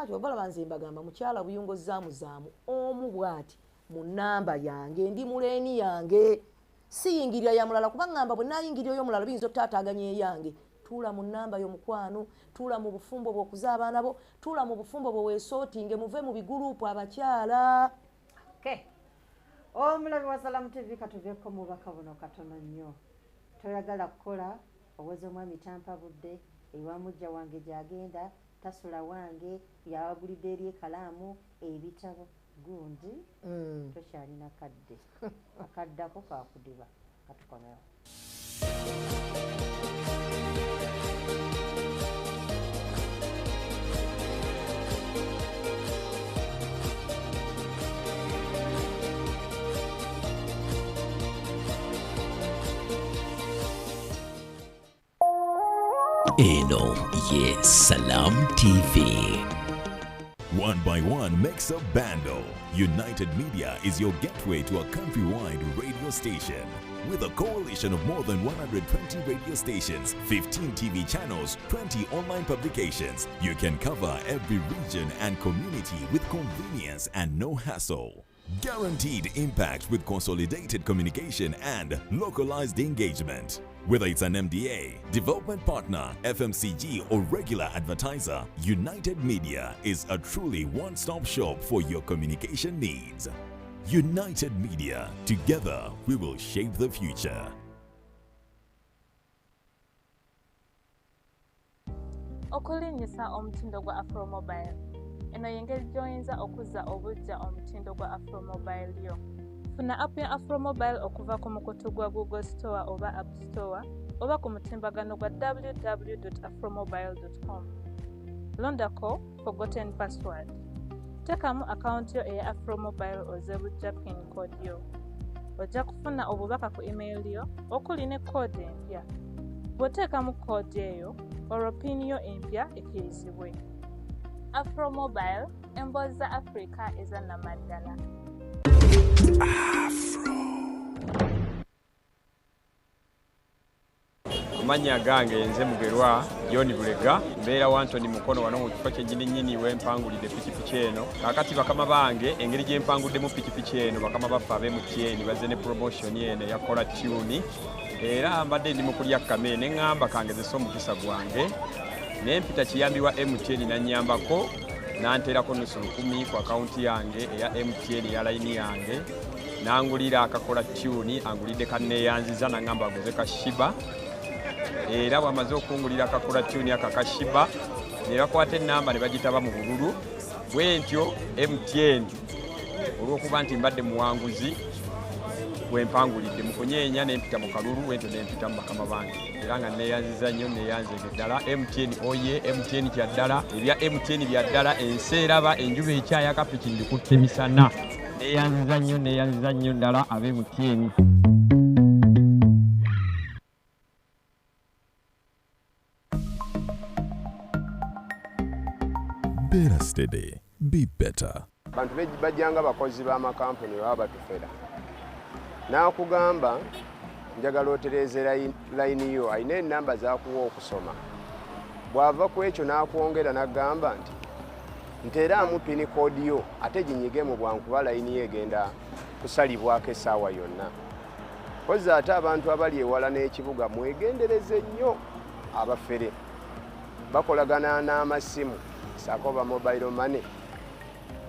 kyobalaba nze mbagamba mukyala buyungo zaamuzaamu omu bw'ati mu nnamba yange ndi muleeni yange siyingirira ya mulala kuba ngamba bwe naayingirira ey'omulala biyinza okutaataaganya eyange tuula mu nnamba y'omukwano tuula mu bufumbo bw'okuza abaana bo tuula mu bufumbo bwe weesootinge muve mu biguruupu abakyala omulabi wa Salamu TV katuveeko mu bubaka buno katono nnyo toyagala kukola oweza omwami tampa budde ewamujja wange gyagenda tasula wange yawagulidde eri ekalaamu ebitabo gundi tokyalina kadde akaddako kakudiba katukomewo Eno ye Salam TV. One by one makes a bando. United Media is your gateway to a countrywide radio station. With a coalition of more than 120 radio stations, 15 TV channels, 20 online publications, you can cover every region and community with convenience and no hassle. Guaranteed impact with consolidated communication and localized engagement. Whether it's an MDA, development partner, FMCG or regular advertiser, United Media is a truly one-stop shop for your communication needs. United Media, together we will shape the future. Okulinnyisa omutindo gwa Afromobile. Eno y'engeri gy'oyinza okuzza obuggya omutindo gwa Afromobile yo. Funa app ya Afromobile okuva ku mukutu gwa Google Store oba App Store oba ku mutimbagano gwa www.afromobile.com. Londako forgotten password. Tekamu akaunti yo eya Afromobile oze buggya pin code yo. Ojja kufuna obubaka ku email yo okuli ne code empya. Bw'oteekamu code eyo olwo pin yo empya ekkirizibwe. Afromobile, emboozi za Africa ezannamaddala. Amanya gange nze Mugerwa John Bulega mbeera Wantoni Mukono wano mu kifo kyennyini wempangulidde pikipiki eno. Kakati bakama bange engeri gye mpanguddemu pikipiki eno bakama baffe ab'MTN bazze ne promotion eno ya kola tune era mbadde ndi mu kulya kamere ne ŋŋamba kangezesa omukisa gwange nempita kiyambi wa MTN nannyambako nanterako nusu 10 ku akaunti yange eya MTN ya line yange nangulira akakola tune angulidde kanneyanziza nangamba aguze kashiba era bwamaze okungulira akakola tune akakashiba ne bakwata ennamba ne bagitaba mu bululu bwentyo MTN olwokuba nti mbadde muwanguzi wempangulidde mu kunyeenya nempita mu kalulu wentyo nempita mu bakama bange era nga neyanziza nnyo neyanzege ddala MTN oye MTN kyaddala ebya MTN byaddala ensi eraba enjuba ekyayaka piki ndikutte misana neyanziza nnyo ddala abe MTN. Better steady, be better. Bantu bajjanga bakozi b'amakampuni baba batufera nakugamba njagala otereeze layini yo ayina ennamba zakuwa okusoma bw'ava ku ekyo nakwongera nagamba nti nteeramu pini koodi yo ate ginyige mu bwangu kuba layini yo egenda kusalibwako essaawa yonna kozi ate abantu abali ewala n'ekibuga mwegendereze nnyo abafere bakolagana n'amasimu saako ba mobile money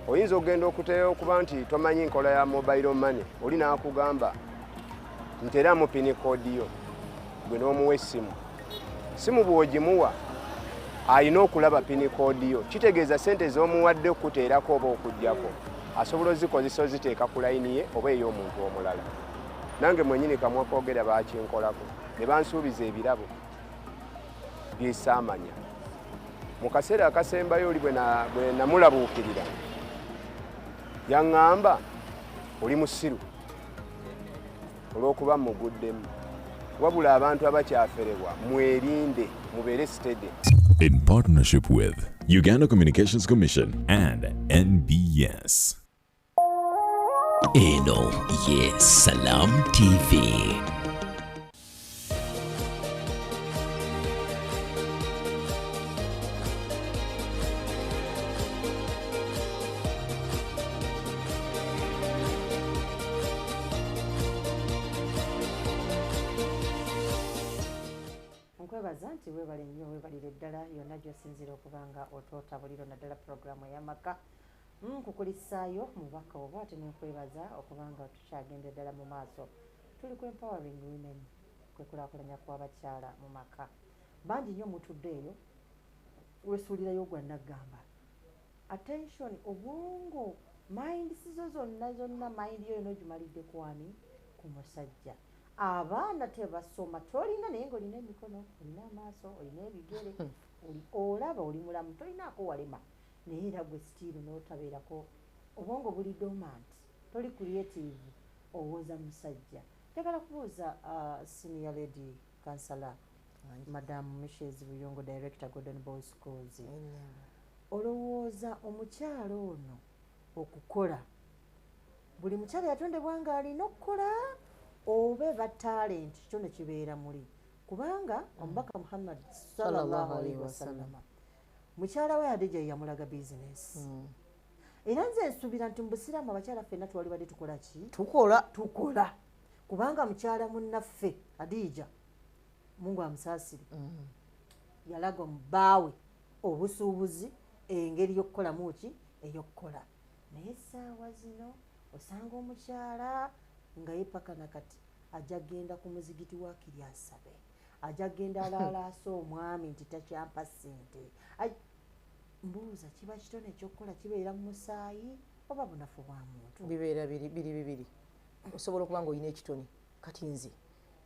oyinza ogenda okuteera okuba nti tomanyi nkola ya mobile money oli nakugamba nteeramu pini koodi yo gwe n'omuwa essimu bw'ogimuwa alina okulaba pini koodi yo kitegeeza sente z'omuwadde okuteerako oba okuggyako asobola ozikozesa oziteeka ku layini ye oba ey'omuntu omulala nange mwenyini kamwa koogera bakinkolako ne bansuubiza ebirabo byesaamanya mu kaseera akasembayo oli bwe namulabuukirira yaŋŋamba oli musiru olw'okuba muguddemu wabula abantu abakyaferebwa mwerinde mubeere steady. In partnership with Uganda Communications Commission and NBS. Eno ye Salam TV. nkwebaza nti weebale nnyo weebalire ddala yonna gy'osinzira okubanga otwotabuliro naddala puroguramu ey'amaka nkukulisaayo mubaka oba ate nenkwebaza okubanga tukyagenda ddala mu maaso tuli ku empowering women kwekulaakulanya kw'abakyala mu maka bangi nnyo mutudde eyo wesuulirayo gwa naggamba attention obwongo mind sizo zonna mind yo yona ogimalidde kwani ku musajja abaana tebasoma tolina naye ng'olina emikono olina amaaso olina ebigere olaba oli mulamu tolinaako walema naye era gwe sitiiru n'otabeerako obwongo buli dormant toli creative owoza musajja njagala kubuuza senior lady kansala madamu Mrs. Buyongo director Golden Boy Schools olowooza omukyalo ono okukola buli mukyala yatondebwa nga alina okukola obe ba talent kyo ne kibeera muli kubanga omubaka Muhammad sallallahu alaihi wasallam mukyala we Hadija yamulaga business era nze nsubira nti mu busiraamu abakyala ffenna twali badde tukola ki tukola kubanga mukyala munnaffe Hadija Mungu amusaasire yalaga omubaawe obusuubuzi engeri y'okukolamu ki ey'okukola naye essaawa zino osanga omukyala nga yepaka nakati ajja genda ku muzigiti wa Kiryasabe ajja genda alaalaasa omwami nti takyampa ssente mbuuza kiba kitone ekyokukola kibeera mu musaayi oba bunafu bwa muntu bibeera bibiri osobola okuba nga olina ekitone kati nze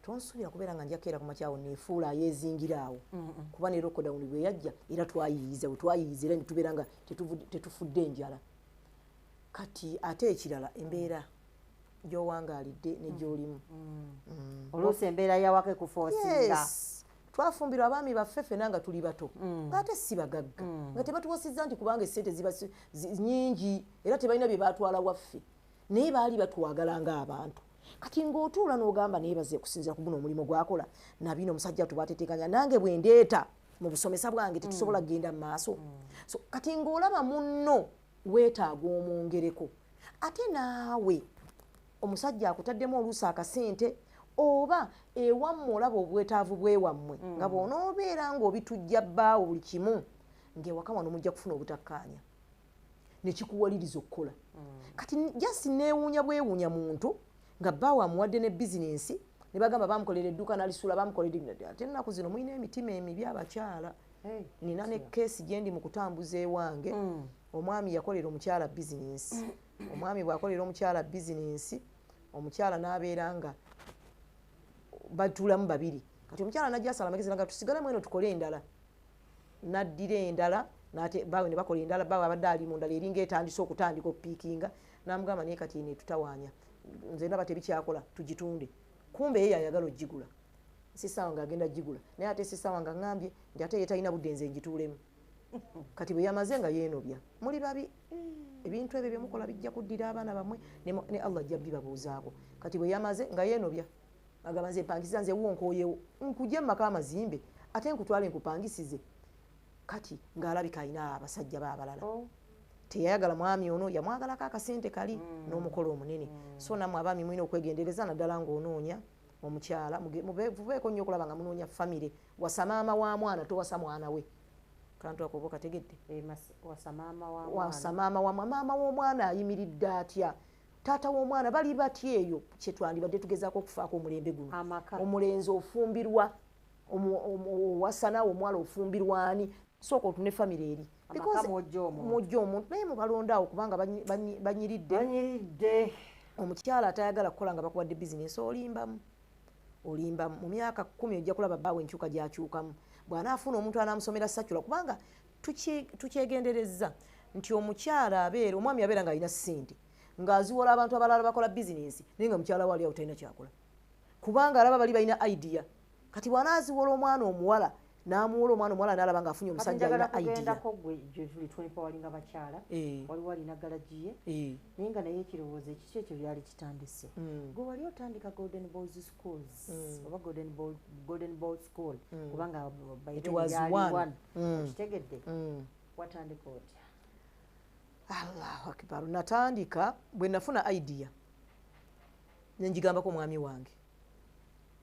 tonsuubira kubeera nga njakeera ku makyawo neefuula ayeezingira awo kuba ne lockdown bwe yajja era twayiyiza era ne tubeera nga tetufudde enjala kati ate ekirala embeera gy'owangaalidde ne gy'olimu oluusi embeera yawaka ekufoosinga twafumbirwa abaami baffe ffenna nga tuli bato ng'ate si bagagga nga tebatuwasizza nti kubanga essente ziba nnyingi era tebalina bye baatwala waffe naye baali batwagala ng'abantu kati ng'otuula n'ogamba neebaze kusinzira ku guno omulimu gwakola nabino omusajja tubatetekanya nange bwe ndeeta mu busomesa bwange tetusobola kugenda mu maaso so kati ng'olaba munno weetaaga omwongereko ate naawe omusajja akutaddemu oluusi akasente oba ewammwe olaba obwetaavu bwewammwe nga bw'onoobeera ng'obitujja bbaawo buli kimu ng'ewaka wano mujja kufuna obutakkaanya nekikuwaliriza okukola kati just neewuunya bwewuunya muntu nga baawe amuwadde ne bizinensi ne bagamba bamukolera edduuka nalisuula bamukolera ate ennaku zino mulina emitima emibi abakyala nina ne keesi gye ndi mu kutambuza ewange omwami yakolera omukyala bizinensi omwami bw'akolera omukyala bizinensi omukyala n'abeera nga batuulamu babiri kati omukyala najja asala amagezi nga tusigalemu eno tukole endala naddira endala baawe ne bakola endala baawe abadde ali mu ndala eringa etandise okutandika okupiikinga n'amugamba naye kati ene tutawaanya nze ndaba tebikyakola tugitunde kumbe ye yayagala ogigula sisaawa ng'agenda gigula naye ate sisaawa nga ŋŋambye nti ate ye talina budde nze ngituulemu kati bwe yamaze nga yeenobya muli babi ebintu ebyo byemukola bijja kuddira abaana bammwe ne allah ajja bibabuuzaako kati bwe yamaze nga yeenobya agamba nze mpangisiza nze wonkooyewo nkugye mu maka amazimbe ate nkutwale nkupangisize kati ng'alabika alina abasajja baabalala teyayagala mwami ono yamwagalako akasente kali n'omukolo omunene so nammwe abaami mulina okwegendereza naddala ng'onoonya omukyala mubeeko nnyo okulaba nga munoonya famire wasa maama wa mwana towasa mwana we kantu akoba kategedde wasa maama wa maama w'omwana ayimiridde atya taata w'omwana bali batya eyo kyetwandibadde tugezaako okufaako omulembe guno omulenzi ofumbirwa owasa naawe omwala ofumbirwa ani sooka otune famire eri mujja omuntu naye mubalondaawo kubanga banyiridde omukyala atayagala kukola nga bakuwadde bizinesi olimbamu mu myaka 10 ojja kulaba baawe enkyuka gyakyukamu bw'anaafuna omuntu anaamusomera sakyula kubanga tukyegenderezza nti omukyala abeera omwami abeera ng'alina ssente ng'aziwola abantu abalala bakola bizinesi naye nga mukyala we ali awo talina kyakola kubanga alaba bali balina idea kati bw'anaaziwola omwana omuwala n'amuwola omwana omuwala n'alaba ng'afunye omusajja alina idea walinga bakyala waliwo alina galaji ye naye nga naye ekirowoozo ekiki ekyo byali kitandise gwe wali otandika golden boys schools oba golden boy school kubanga kitegedde watandika otya allahu akbar natandika bwe nafuna idea nenjigambako omwami wange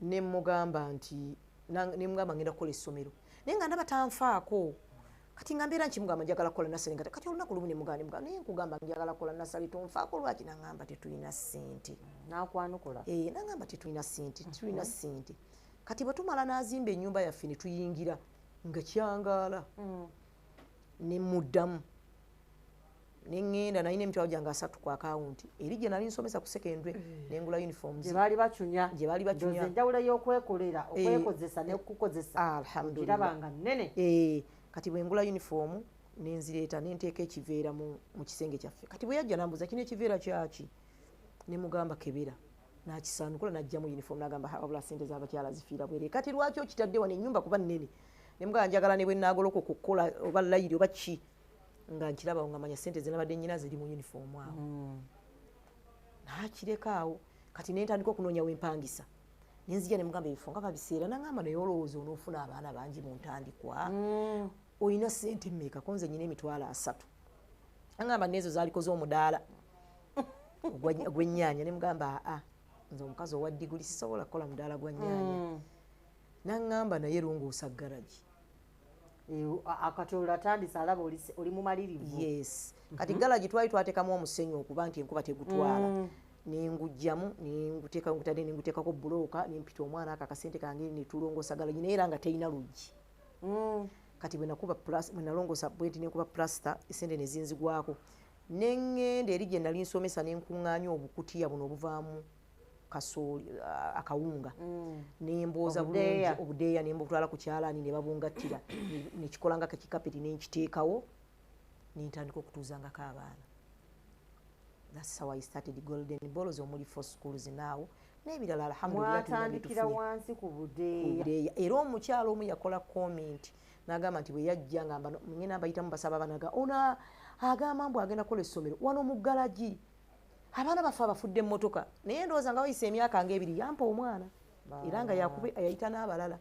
nemugamba nti nemugamba ngenda kukola essomero naye nga ndaba tanfaako kati nga mbeera nkimugamba njagala kukola nasale nga kati olunaku lumu nemugamba naye nkugamba njagala kukola nasale tonfaako lwaki nangamba tetulina ssente nakwanukola nangamba tetulina ssente kati bwe tumala n'azimba ennyumba yaffe ne tuyingira nga kyangaala nemuddamu neŋŋenda nalina emitwalo gyange 3 ku akawunti eri gye nali nsomesa ku secondary nengula uniforms gye baali bacunya enjawulo y'okwekolera okwekozesa n'okukozesa alhamdulillah nnene kati bwe ngula uniform nenzireeta nenteeka ekiveera mu kisenge kyaffe kati bwe yajja nambuza kino ekiveera kyaki nemugamba kebera nakisaanukula najjamu uniform nagamba wabula ssente z'abakyala zifiira bwere kati lwaki okitadde wano ennyumba kuba nnene nemugamba njagala ne bwe nnaagoloka okukola oba layiri oba ki nga nkiraba nga manya ssente zinabadde nnyina ziri mu uniform awo nakireka awo kati nentandika okunoonya wempangisa nenzija nemugamba ebifo nga babiseera nangamba naye olowooza onoofuna abaana bangi mu ntandikwa olina ssente mmeka konze nyina emitwalo 3 nangamba nezo zaaliko z'omudaala ogw'ennyaanya nemugamba aa nze omukazi owa diguli sisobola kukola mudaala gwa nnyaanya nangamba naye longoosa garagi akatola atandise alaba oli mumalirivu yes kati garagi twali twateekamu omusenyu okuba nti enkuba tegutwala nengujjamu nenguteekako bulooka nempita omwana ako akasente kange netulongoosa garagi naye era nga terina luggi kati bwe nalongoosa bwenti nenkuba plasta esente nezinzigwako neŋŋenda eri gye nali nsomesa nenkuŋŋaanya obukutiya buno obuvaamu kasooli akawunga nembooza bulungi obudeeya nembutwala ku kyalaani ne babungattira nekikola nga kakikapeti nenkiteekawo nentandika okutuuzangako abaana that's how I started golden balls omuli 4 schools now n'ebirala alhamdulillah wansi ku budeeya era omukyalo omu yakola comment n'agamba nti bwe yajja ngamba ngenda mbayitamu basaba banaga ona agamba mbu agenda kukola essomero wano mu galagi abaana bafe abafudde emmotoka naye ndowooza nga wayisa emyaka nga 2 yampa omwana era nga yayita n'abalala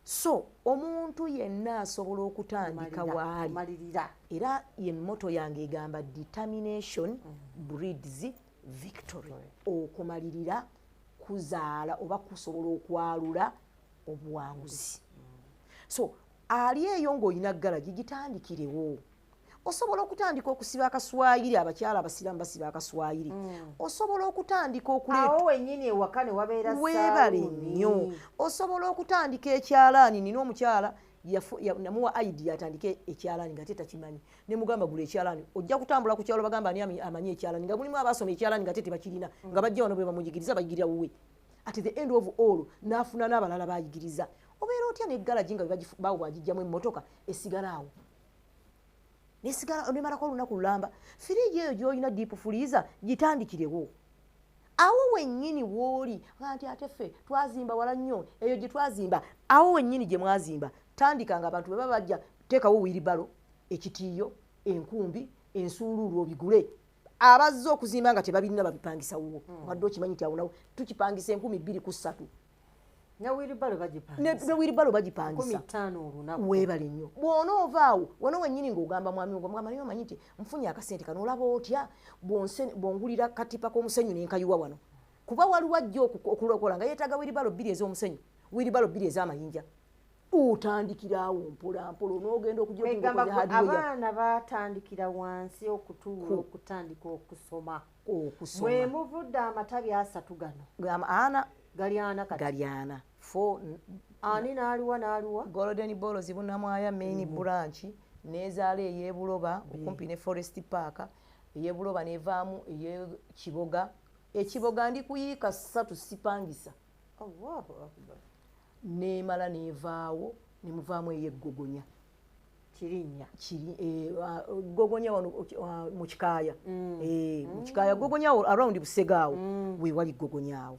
so omuntu yenna asobola okutandika waali era emmoto yange egamba determination breeds victory okumalirira kuzaala oba kusobola okwalula obuwanguzi so ali eyo ng'olina garagi gitandikirewo osobola okutandika okusiba akaswayiri abakyala abasiramu basiba akaswayiri osobola okutandika awo wennyini ewaka ne wabeera weebale nnyo osobola okutandika ekyalaani nina omukyala namuwa idea atandike ekyalaani nga tetakimanyi ne mugamba gula ekyalaani ojja kutambula ku kyalo bagamba ani amanyi ekyalaani nga mulimu abasoma ekyalaani nga tebakirina nga bajja wano bwe bamuyigiriza bayigirira wuwe at the end of all n'afuna n'abalala bayigiriza obeera otya neggalaji nga bawo bagijjamu emmotoka esigala awo nesigala nemalako olunaku lulamba firiji eyo gy'olina deep freezer gitandikirewo awo wennyini w'oli nti ate ffe twazimba wala nnyo eyo gye twazimba awo wennyini gye mwazimba tandika nga abantu bwe baba bajja teekawo wiribalo ekitiiyo enkumbi ensuuluulu obigule abazze okuzimba nga tebabirina babipangisa wuwo wadde okimanyi nti awo nawo tukipangisa 2,203 ne wiribalo bagipangisa 15 olunaku weebale nnyo bw'onoova awo wano wennyini ng'ogamba mwami ogamba naye omanyi nti nfunye akasente kano olaba otya bw'ongulira katipa k'omusenyu n'enkayiwa wano kuba waliwo ajja okulokola nga yeetaaga wiribalo 2 ez'omusenyu wiribalo 2 ez'amayinja otandikira awo mpolampola n'ogenda abaana batandikira wansi okutuula okutandika okusoma mwe muvudde amatabi 3 gano gali ana 4 ani n'aliwa golden ball zibunamwaya main branch nezaala ey'ebuloba okumpi ne forest park ey'ebuloba nevaamu ekiboga ndi kuyiika 3 sipangisa nemala nevaawo nemuvaamu ey'eggogonya kirinnya gogonya wano mu kikaaya mu kikaaya gogonya around busegaawo weewali gogonyaawo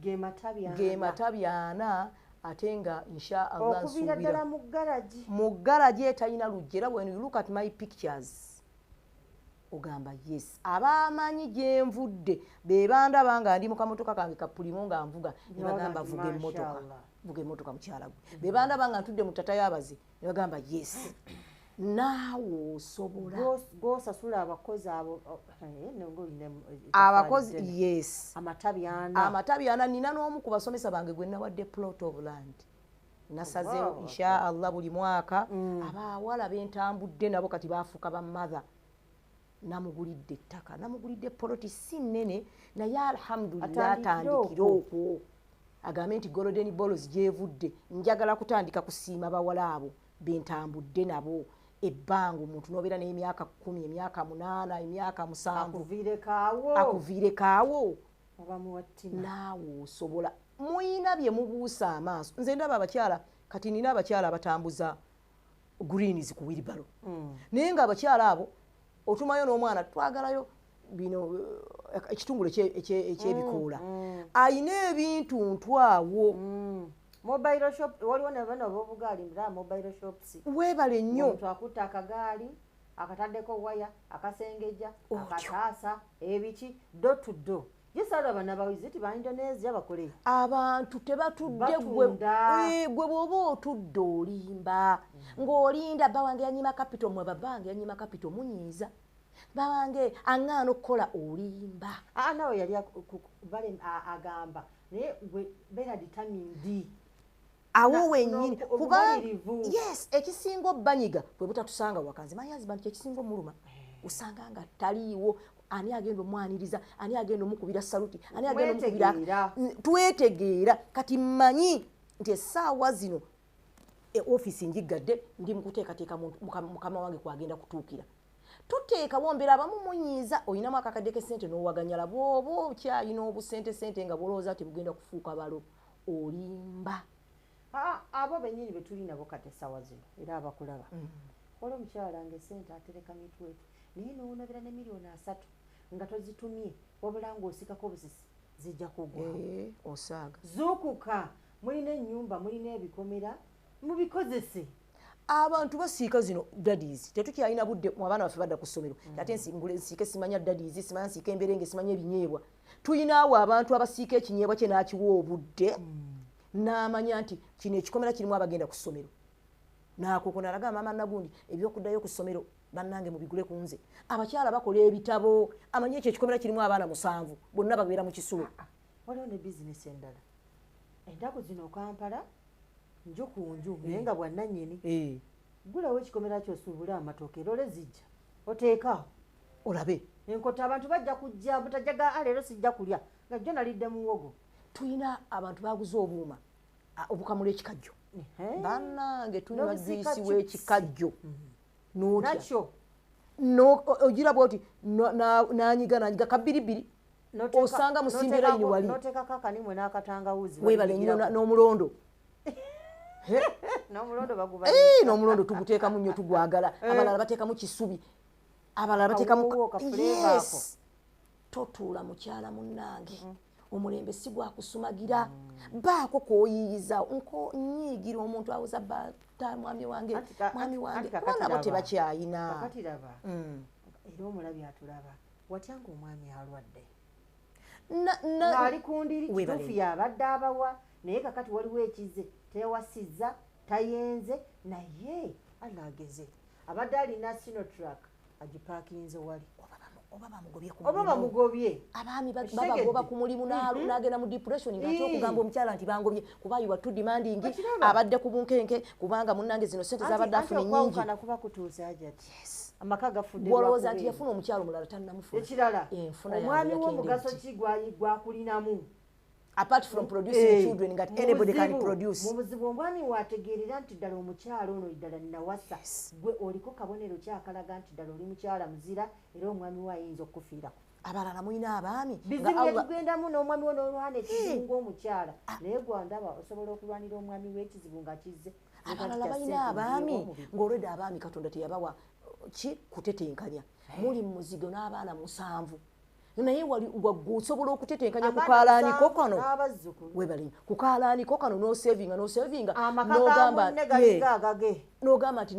ge matabi ana ate nga inshallah okubira ddala mu garaji etalina lujjera when you look at my pictures ogamba yes abamanyi gye nvudde be bandaba nga ndi mu kamotoka kange kapulimo nga nvuga ne bagamba vuga emmotoka mukyala gwe be bandaba nga ntudde mu tata y'abaze ne bagamba yes naawe osobola gw'osasula abakozi abo abakozi yes amatabi ana nina n'omu ku basomesa bange gwe nawadde plot of land nasazeewo inshallah buli mwaka abawala bentambudde nabo kati baafuuka bamother namugulidde ettaka namugulidde poloti si nnene naye alhamdulillah atandikira okwo agambe nti golden balls gyevudde njagala kutandika kusiima bawala abo bentambudde nabo ebbanga omuntu n'obeera n'emyaka 10 emyaka 8 emyaka 7 akuviire kaawo naawe osobola muyina bye mubuusa amaaso nze ndaba abakyala kati nina abakyala abatambuza greens ku wiribalo naye nga abakyala abo otumayo n'omwana twagalayo bino ekitungule ekyebikoola ayina ebintu ntwawo mobile shop waliwo nebano bobugaali ndaba mobile shops weebale nnyo omuntu akutta akagaali akataddeko waya akasengeja akataasa ebiki do to do gisala banabawizi ti ba Indonesia bakole abantu tebatudde gwe bwoba otudde olimba ng'olinda bawange yanyima capital mwe babange yanyima capital munyiiza bawange aŋŋaana okukola olimba nawe yali agamba naye beera determined awo wennyini kuba yes ekisinga obbanyiga bwe butatusanga wakanze my husband kyekisinga omuluma usanga nga taliiwo ani agenda omwaniriza ani agenda omukubira saluti ani agenda omukubira twetegeera kati mmanyi nti essaawa zino ofisi njigadde ndi mukuteekateeka mukama wange kwagenda kutuukira tuteeka wombera abamu munyiiza oyinamu akakadde k'essente n'owaganyala bw'oba okyalina obusente nga bwolowooza nti bugenda kufuuka balo olimba abo bennyini be tuli nabo kati essaawa zino era abakulaba ola omukyala nga essente atereka mitwetu naye n'onabira ne miliyoni 3 nga tozitumye wabula ng'osikako obusisi zijja kugwa osaaga zuukuka mulina ennyumba mulina ebikomera mubikozese abantu basiika zino daddies tetukyalina budde mu abaana baffe badda ku ssomero ate nsiike simanya daddies simanya nsiika emberenge simanya ebinyeebwa tuyinaawo abantu abasiika ekinyeebwa kye n'akiwa obudde n'amanya nti kino ekikomera kirimu abagenda ku ssomero naakoko nalagamba maama nagundi ebyokuddayo ku ssomero bannange mubigule ku nze abakyala bakola ebitabo amanyi ekyo ekikomera kirimu abaana 7 bonna babeera mu kisulo waliwo ne bizinesi endala endaku zino Kampala nju ku nju naye nga bwannannyini gulawo ekikomera kyosuubule amatooke erole zijja oteeka olabe enkota abantu bajja kujja butajaga leero sijja kulya nga jjo nalidde muwogo tulina abantu baguze obuuma obukamula ekikajjo bannange tulina juisi w'ekikajjo nakyo ogira bwoti nanyiga kabiribiri osanga musimbe layini wali noteekako akanimwe n'akatangawuzi webale nnyo n'omulondo n'omulondo tuguteekamu nnyo tugwagala abalala bateekamu kisubi abalala bateekamu totuula mukyala munnange omulembe si gwakusumagira baako kooyiyiza nyiigira omuntu awuza bata mwami wange nabo tebakyayina akatiraba era omulabi atulaba watyanga omwami alwadde ali kundiri kituufu yabadde abawa naye kakati waliwo ekize teyawasizza tayenze naye alageze abadde alina sinotrak agipaakinze wali oba bamugobye abaami babagoba ku mulimu n'agenda mu depression ng'ate okugamba omukyala nti bangobye kuba yiwa tu demanding abadde ku bunkenke kubanga munnange zino sente zabadde afuna nnyingi kuba kutuusa ajati amaka gafudde bwolowooza nti yafuna omukyalo mulala tannamufuna ekirala omwami w'omugaso ki gwakulinamu apart from producing children nga anybody can produce mu buzibu omwami wategeerera nti ddala omukyalo ono ddala nnawasa gwe oliko kabonero kyakalaga nti ddala oli mukyala muzira era omwami we ayinza okufiirako abalala mulina abaami bizibu yetugendamu n'omwami we n'olwana ekizibu ng'omukyala naye gwandaba osobola okulwanira omwami w'ekizibu nga kizze abalala balina abaami ng'olwedde abaami katonda teyabawa ki kutetenkanya muli mu muzigo n'abaana 7 naye wali osobola okutetenkanya kukaalaaniko kano webali kukaalaaniko kano n'osevinga n'ogamba nti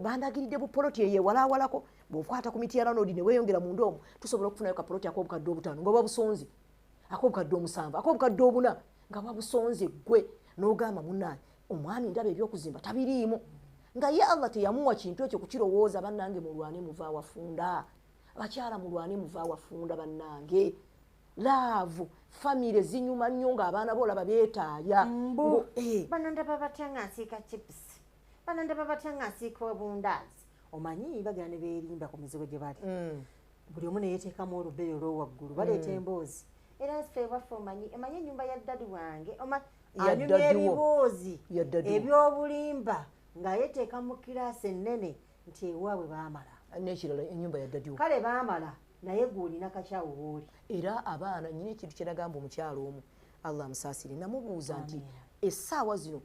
bandagiridde bupoloti eyewalawalako bw'okwata ku miti ya lanodi ne weeyongera munda omwo tusobola okufunayo kapoloti ak'obukadde 5 nga wabusonze ak'obukadde 7 ak'obukadde 4 nga wabusonze gwe n'ogamba munnaye omwami ndaba ebyokuzimba tabiriimu nga ye Allah teyamuwa kintu ekyo kukirowooza bannange mulwane muva awafunda bakyala mulwane muva awafunda bannange laavu famire zinyuma nnyo ng'abaana boolaba beetaaya bano ndaba batya ng'asiika chips bano ndaba batya ng'asiika obundaazi omanyi bagera ne beerimba ku mizigo gye bali buli omu ne yeteekamu olubere olw'owaggulu baleeta emboozi era ffe ewaffe omanyi ennyumba ya ddadi wange anyumya ebiboozi ebyobulimba nga yeteeka mu kiraasi ennene nti ewaabwe baamala n'ekirala ennyumba ya ddadi kale baamala naye gw'olina kakyawo wooli era abaana nyina ekintu kyeragamba omukyalo omu allah amusaasire namubuuza nti essaawa zino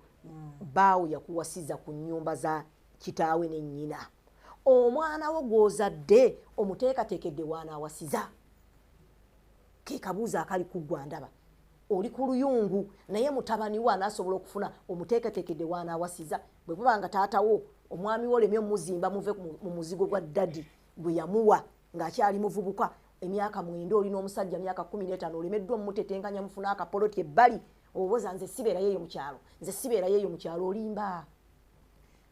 baawo yakuwasiza ku nnyumba za kitaawe ne nnyina omwana wo gw'ozadde omuteekateekedde waanaawasiza ke kabuuza akali ku ggwandaba oli ku luyungu naye mutabani we anaasobola okufuna omuteekateekedde waanaawasiza bwe buba nga taatawo omwami wo olemye omuzimba muve mu muzigo gwa ddadi gwe yamuwa ng'akyali muvubuka emyaka 9 olina omusajja myaka 15 olemeddwa omutetenkanya mufuna akapoloti ebbali oboza nze sibeerayo eyo mukyalo nze sibeerayo eyo mukyalo olimba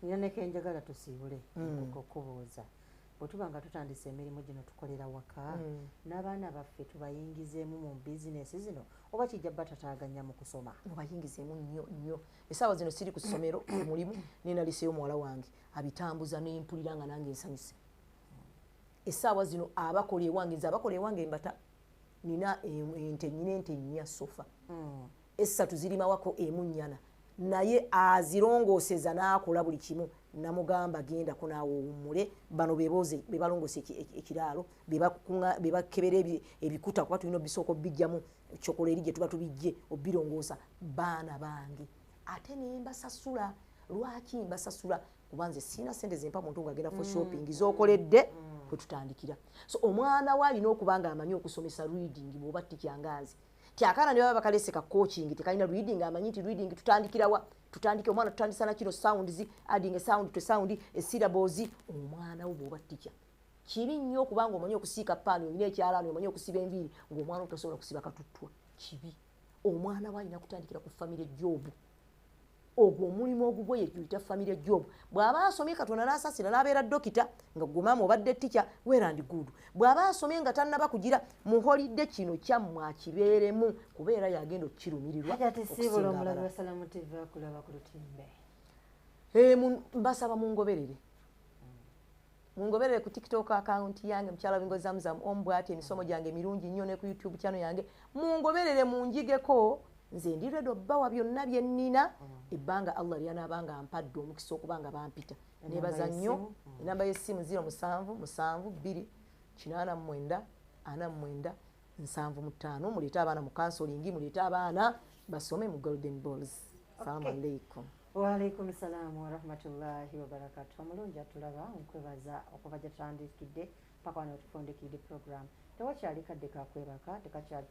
nina nekenjagala tusiibule okukubuuza bwe tuba nga tutandise emirimu gino tukolera waka n'abaana baffe tubayingizeemu mu bizinesi zino oba kijja batataaganya mu kusoma mubayingizeemu nnyo essaawa zino siri ku ssomero mulimu nenaliseyo muwala wange abitambuza nempulira nga nange ensanyuse essaawa zino abakola ewange nze abakola ewange mbata nina ente nnya sofa 3 zirimawako emunnyana naye azirongooseza n'akola buli kimu namugamba genda ko naawe owummule bano bebalongoose ekiraalo bebakebera ebikuta kuba tulina obisooka obijjamu kyokola eri gye tuba tubijje obirongoosa baana bange ate nembasasula lwaki mbasasula kuba nze siina sente zempa muntu ng'agenda for shopping z'okoledde kwe tutandikira so omwana we alina okuba nga amanyi okusomesa reading bw'oba tikyangazi kyakaana ne baba bakalese ka coaching tekalina reading amanyi nti reading tutandikirawa tutandike omwana tutandisa na kino sounds adding a sound to sound syllables omwana wo bw'oba tikya kibi nnyo kubanga omanyi okusiika paani olina ekyalaani omanyi okusiba enviiri ng'omwana otasobola kusiba katuttwa kibi omwana we alina kutandikira ku famire jobu ogwo omulimu ogugwe yetuyita famire jobu bw'aba asomye katonda n'asasira n'abeera dokita nga gumaama obadde tikya weerandi gudu bw'aba asomye nga tannaba kugira muholidde kino kyammwe akibeeremu kubeera yagenda okukirumirirwa mbasaba mungoberere mungoberere ku TikTok account yange mukyala bingo Zamzam Ombwati emisomo gyange mirungi nnyo ne ku YouTube channel yange mungoberere munjigeko nze ndi redo bawa byonna bye nnina ebbanga Allah lyanabanga ampadde omukisa okubanga bampita nebaza nnyo enamba y'essimu 072889 muleta abaana mu counseling muleta abaana basome mu Golden Balls. Assalamu alaikum. Wa alaikum salam wa rahmatullahi wa barakatuh. Omulungi atulaba nkwebaza okuva gye tutandikidde paka wano tufundikidde program. Tewakyali kadde kakwebaka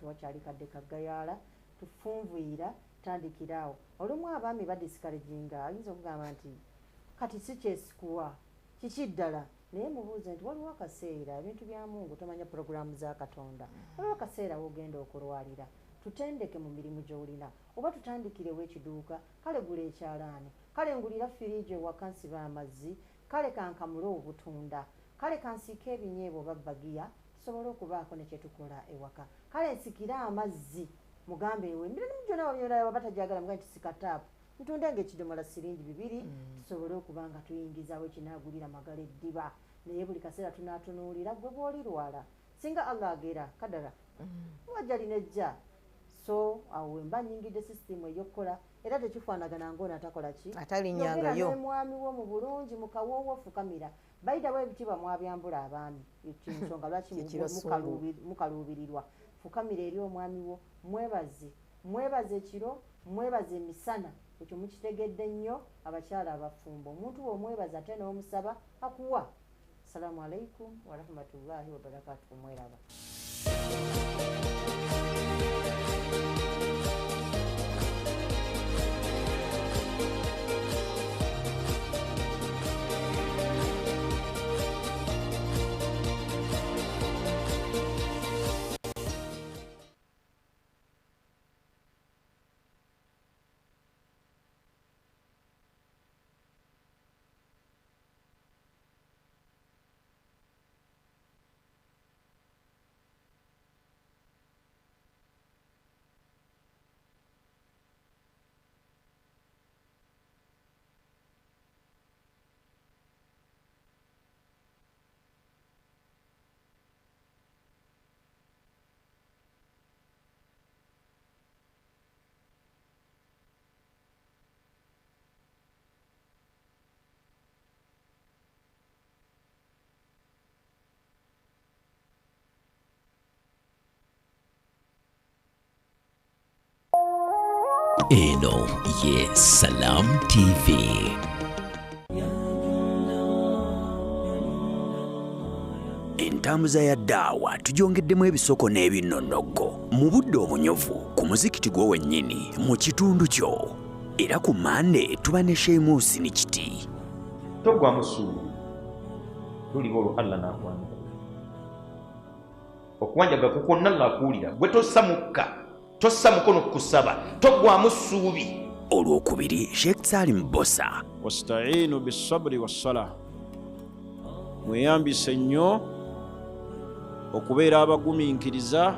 tewakyali kadde kagayala tufunvuyira tandikirawo. Olumu abaami badiscouraginga ayinza okugamba nti kati si kyesikuwa kiki ddala naye mubuuze nti waliwo akaseera ebintu bya Mungu tomanya programu za Katonda waliwo akaseera wogenda okulwalira tutendeke mu mirimu gy'olina oba tutandikirewo ekiduuka kale gula ekyalaani kale ngulira firiji ewakansiba amazzi kale kankamule obutunda kale kansiike ebinyeebwa babbagiya tusobole okubaako ne kyetukola ewaka kale nsikire amazzi mugambe ewe emirimu gyonna wabyonayo batajagala mugambe tisika taapu ntundenga ekidomola siringi 2 tusobole okuba nga tuyingizawo ekinaagulira magala eddiba naye buli kaseera tunaatunuulira gwe bw'olirwala singa Allah agera kadala wajjalina ejja so awo mba nyingidde sisitimu ey'okukola era tekifaanagana ng'ono atakola ki atalinyangayo mwami wo mu bulungi mukawoowo fukamira bayitawo ebitiibwa mwabyambula abaami ensonga lwaki mukaluubirirwa fukamira eri omwami wo mwebaze ekiro mwebaze emisana ekyo mukitegedde nnyo abakyala abafumbo omuntu bw'omwebaza ate n'omusaba akuwa. Assalamu alaikum wa rahmatullahi wa barakatuh. Mweraba. Eno ye Salam TV. Entambuza ya ddaawa tugyongeddemu ebisoko n'ebinnonogo mu budde obunyovu ku muzikiti gwo wennyini mu kitundu kyo era ku Mande tuba ne Sheamus ni kiti togwa musuulu luliba olwo Allah n'akwanjula okuwanjaga kuko nalla akuwulira gwe tossa mukono kusaba togwamu ssuubi. Olwokubiri Sheikh Salim Bosa wasta'inu bis-sabri was-salah mweyambise nnyo okubeera abagumiikiriza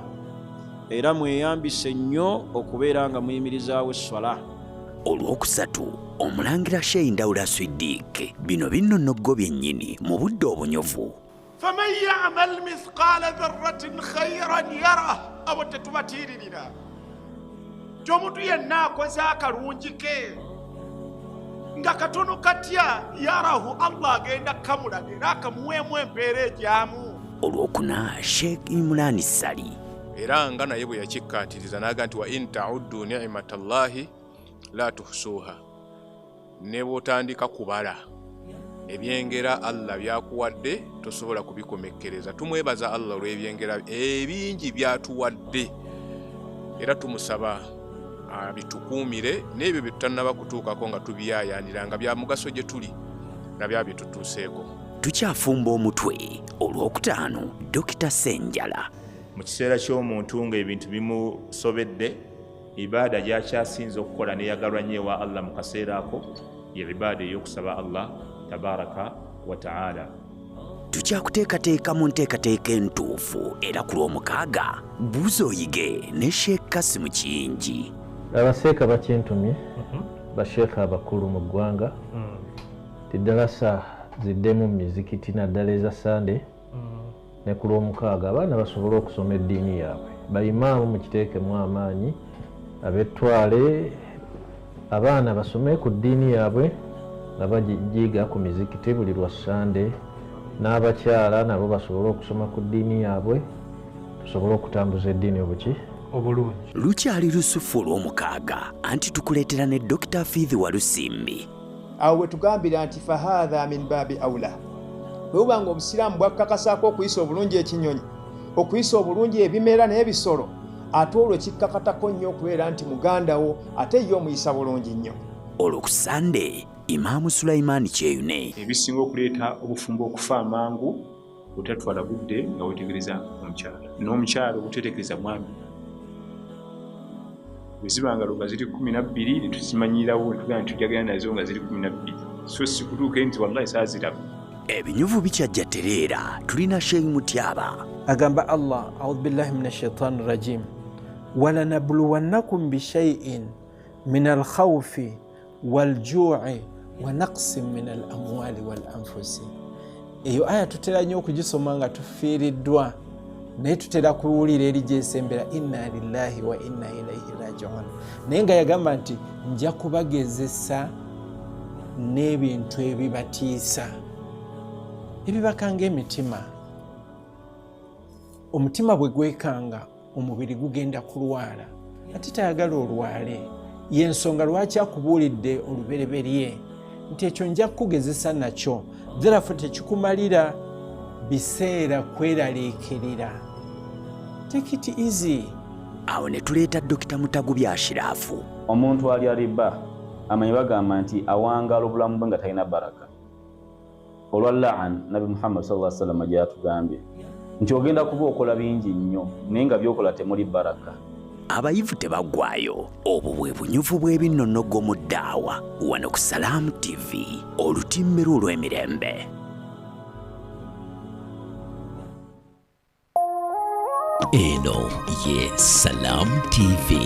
era mweyambise nnyo okubeera nga muyimirizaawo esswala. Olwokusatu omulangira Sheikh Ndawula Siddiq bino binnonogo byennyini mu budde obunyovu. faman ya'mal mithqala dharratin khayran yarah abo tetubatiiririra ky'omuntu yenna akoze akalungi ke nga katono katya yarahu Allah agenda kamulaga era akamuweemu empeera ejyamu. Olwokuna Sheikh Imran Sali era nga naye bwe yakikkaatiriza n'aga nti wa in ta'uddu ni'matallahi la tuhsuha ne bw'otandika kubala ebyengera Allah byakuwadde tosobola kubikomekkereza. Tumwebaza Allah olw'ebyengera ebingi byatuwadde era tumusaba abitukuumire n'ebyo bye tutannaba kutuukako nga tubiyaayaanira nga bya mugaso gye tuli nabyo bitutuuseeko. Tukyafumba omutwe. Olwokutaano Dr. Senjala mu kiseera ky'omuntu ng'ebintu bimusobedde ibaada gy'akyasinze okukola neyagalwa nnyo ewa Allah mu kaseera ako ye ibaada ey'okusaba Allah tabaraka wa ta'ala. Tukyakuteekateeka mu nteekateeka entuufu era ku Lwomukaaga buuza oyige ne Sheikh Kasimu Kiyingi. Abaseeka bakintumye basheekha abakulu mu ggwanga tidalasa ziddemu mu mizikiti naddala eza Sunday ne ku Lwomukaaga abaana basobole okusoma eddiini yaabwe. Bayimaamu mukiteekemu amaanyi, ab'ettwale abaana basome ku ddiini yaabwe nga bagiyiga ku mizikiti buli lwa Sunday, n'abakyala nabo basobole okusoma ku ddiini yaabwe, tusobole okutambuza eddiini obuki obulungi. Lukyali lusufu olw'omukaaga anti tukuleetera ne Dr. Fithi Walusimbi. Awo we tugambira nti fahadha min babi aula. Bwe nga obusiraamu bwakkakasaako okuyisa obulungi ekinyonyi, okuyisa obulungi ebimera n'ebisolo, ate olwo kikkakatako nnyo okubeera nti muganda wo ate ye omuyisa bulungi nnyo. Olwo ku Sunday, Imaamu Sulaiman Kyeyune. Ebisinga okuleeta obufumbo okufa amangu otatwala budde nga wetegereza omukyala. N'omukyala obutetegereza mwami. Bwe zibanga nga ziri 12 ne tuzimanyirawo netugamba tujagana nazo nga ziri 12. So si kutuuka nti wallahi saa ziraba. Ebinyuvu bikyajja tereera, tulina Sheikh Mutyaba. Agamba Allah, a'udhu billahi minash shaitani rajim. Walanabluwannakum bishay'in min al-khawfi wal-ju'i wa naqsin min al-amwali wal-anfusi. Eyo aya tutera nnyo okugisoma nga tufiiriddwa, naye tutera kuwulira eri gyesembera inna lillahi wa inna ilaihi raji'un. Naye nga yagamba nti nja kubagezesa n'ebintu ebibatiisa ebibakanga emitima. Omutima bwe gwekanga omubiri gugenda kulwala, ate tayagala olwale. Y'ensonga lwaki akubuulidde olubereberye nti ekyo nja kukugezesa nakyo, therefore tekikumalira biseera kweraliikirira. Take it easy. Awo ne tuleeta Dr. Mutagubya Ashirafu. Omuntu ali riba amanyi bagamba nti awangala obulamu bwe nga talina baraka. Olwa la'an Nabi Muhammad sallallahu alaihi wasallam gyatugambye nti ogenda kuba okola bingi nnyo naye nga byokola temuli baraka. Abayivu tebaggwayo. Obwo bwe bunyuvu bw'ebinnonogo mu ddaawa wano ku Salam TV, olutimbe olw'emirembe. Eno ye Salam TV.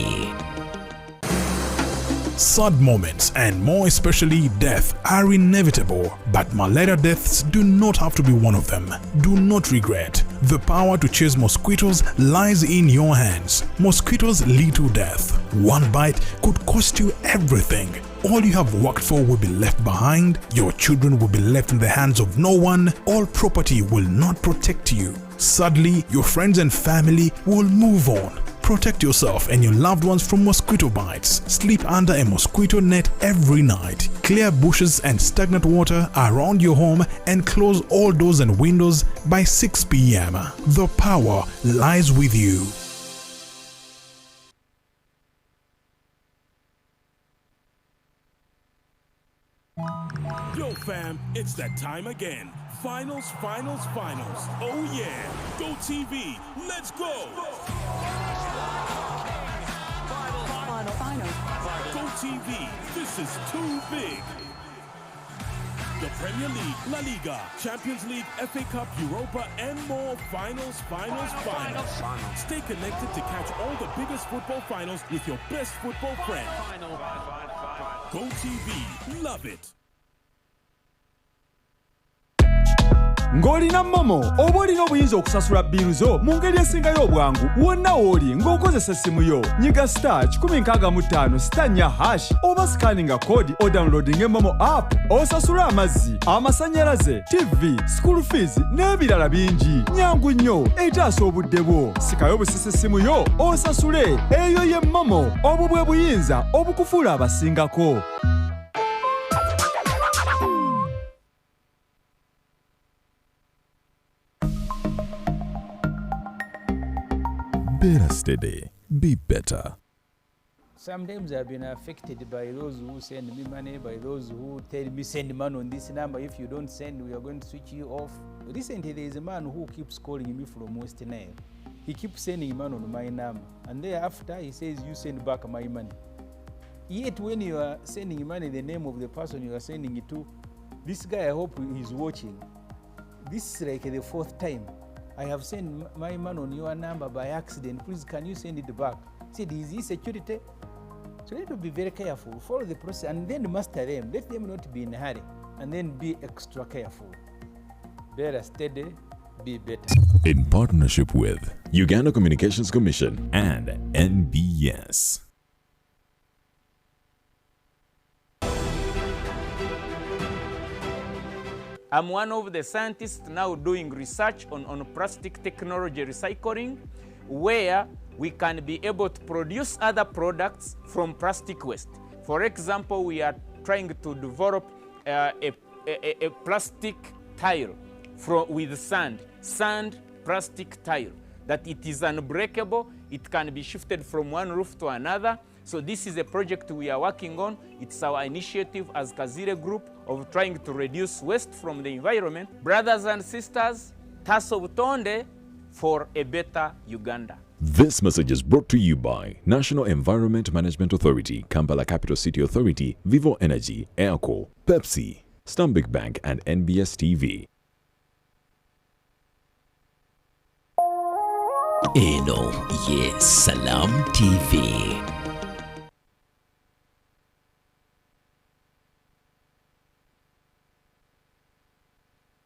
Sad moments and more especially death are inevitable, but malaria deaths do not have to be one of them. Do not regret. The power to chase mosquitoes lies in your hands. Mosquitoes lead to death. One bite could cost you everything. All you have worked for will be left behind. Your children will be left in the hands of no one. All property will not protect you. Sadly, your friends and family will move on. Protect yourself and your loved ones from mosquito bites. Sleep under a mosquito net every night. Clear bushes and stagnant water around your home and close all doors and windows by 6 p.m. The power lies with you. Yo fam, it's that time again. Finals. Oh yeah. Go TV. Let's go. Final. Go TV. This is too big. The Premier League, La Liga, Champions League, FA Cup, Europa, and more. Finals. Stay connected to catch all the biggest football finals with your best football friend. Go TV. Love it. Ng'olina Momo oba olina obuyinza okusasula biiru zo mu ngeri esingayo obwangu wonna w'oli ng'okozesa essimu yo. Nyiga star 165 *4# oba scanninga kodi o downloading Momo app osasule amazzi, amasannyalaze, TV, school fees n'ebirala bingi. Nyangu nnyo etaasa obudde bwo. Sikayo busisi essimu yo osasule. Eyo ye Momo, obwo bwe buyinza obukufuula abasingako. Better steady, be better. Sometimes I've been affected by those who send me money, by those who tell me send money on this number. If you don't send, we are going to switch you off. Recently, there is a man who keeps calling me from West Nile. He keeps sending money on my number, and thereafter he says, you send back my money. Yet when you are sending money, the name of the person you are sending it to, this guy, I hope he's watching. This is like the 4th time. I have sent my money on your number by accident. Please, can you send it back? He said, is this security? So you need to be very careful. Follow the process and then master them. Let them not be in a hurry. and then be extra careful. Better steady, be better. In partnership with Uganda Communications Commission and NBS. I'm one of the scientists now doing research on plastic technology recycling, where we can be able to produce other products from plastic waste. For example, we are trying to develop a plastic tile with sand plastic tile, that it is unbreakable, it can be shifted from one roof to another. So this is a project we are working on. It's our initiative as Kazire Group of trying to reduce waste from the environment. Brothers and sisters, Taso Butonde for a better Uganda. This message is brought to you by National Environment Management Authority, Kampala Capital City Authority, Vivo Energy, Airco, Pepsi, Stanbic Bank and NBS TV. Eno ye Salam TV.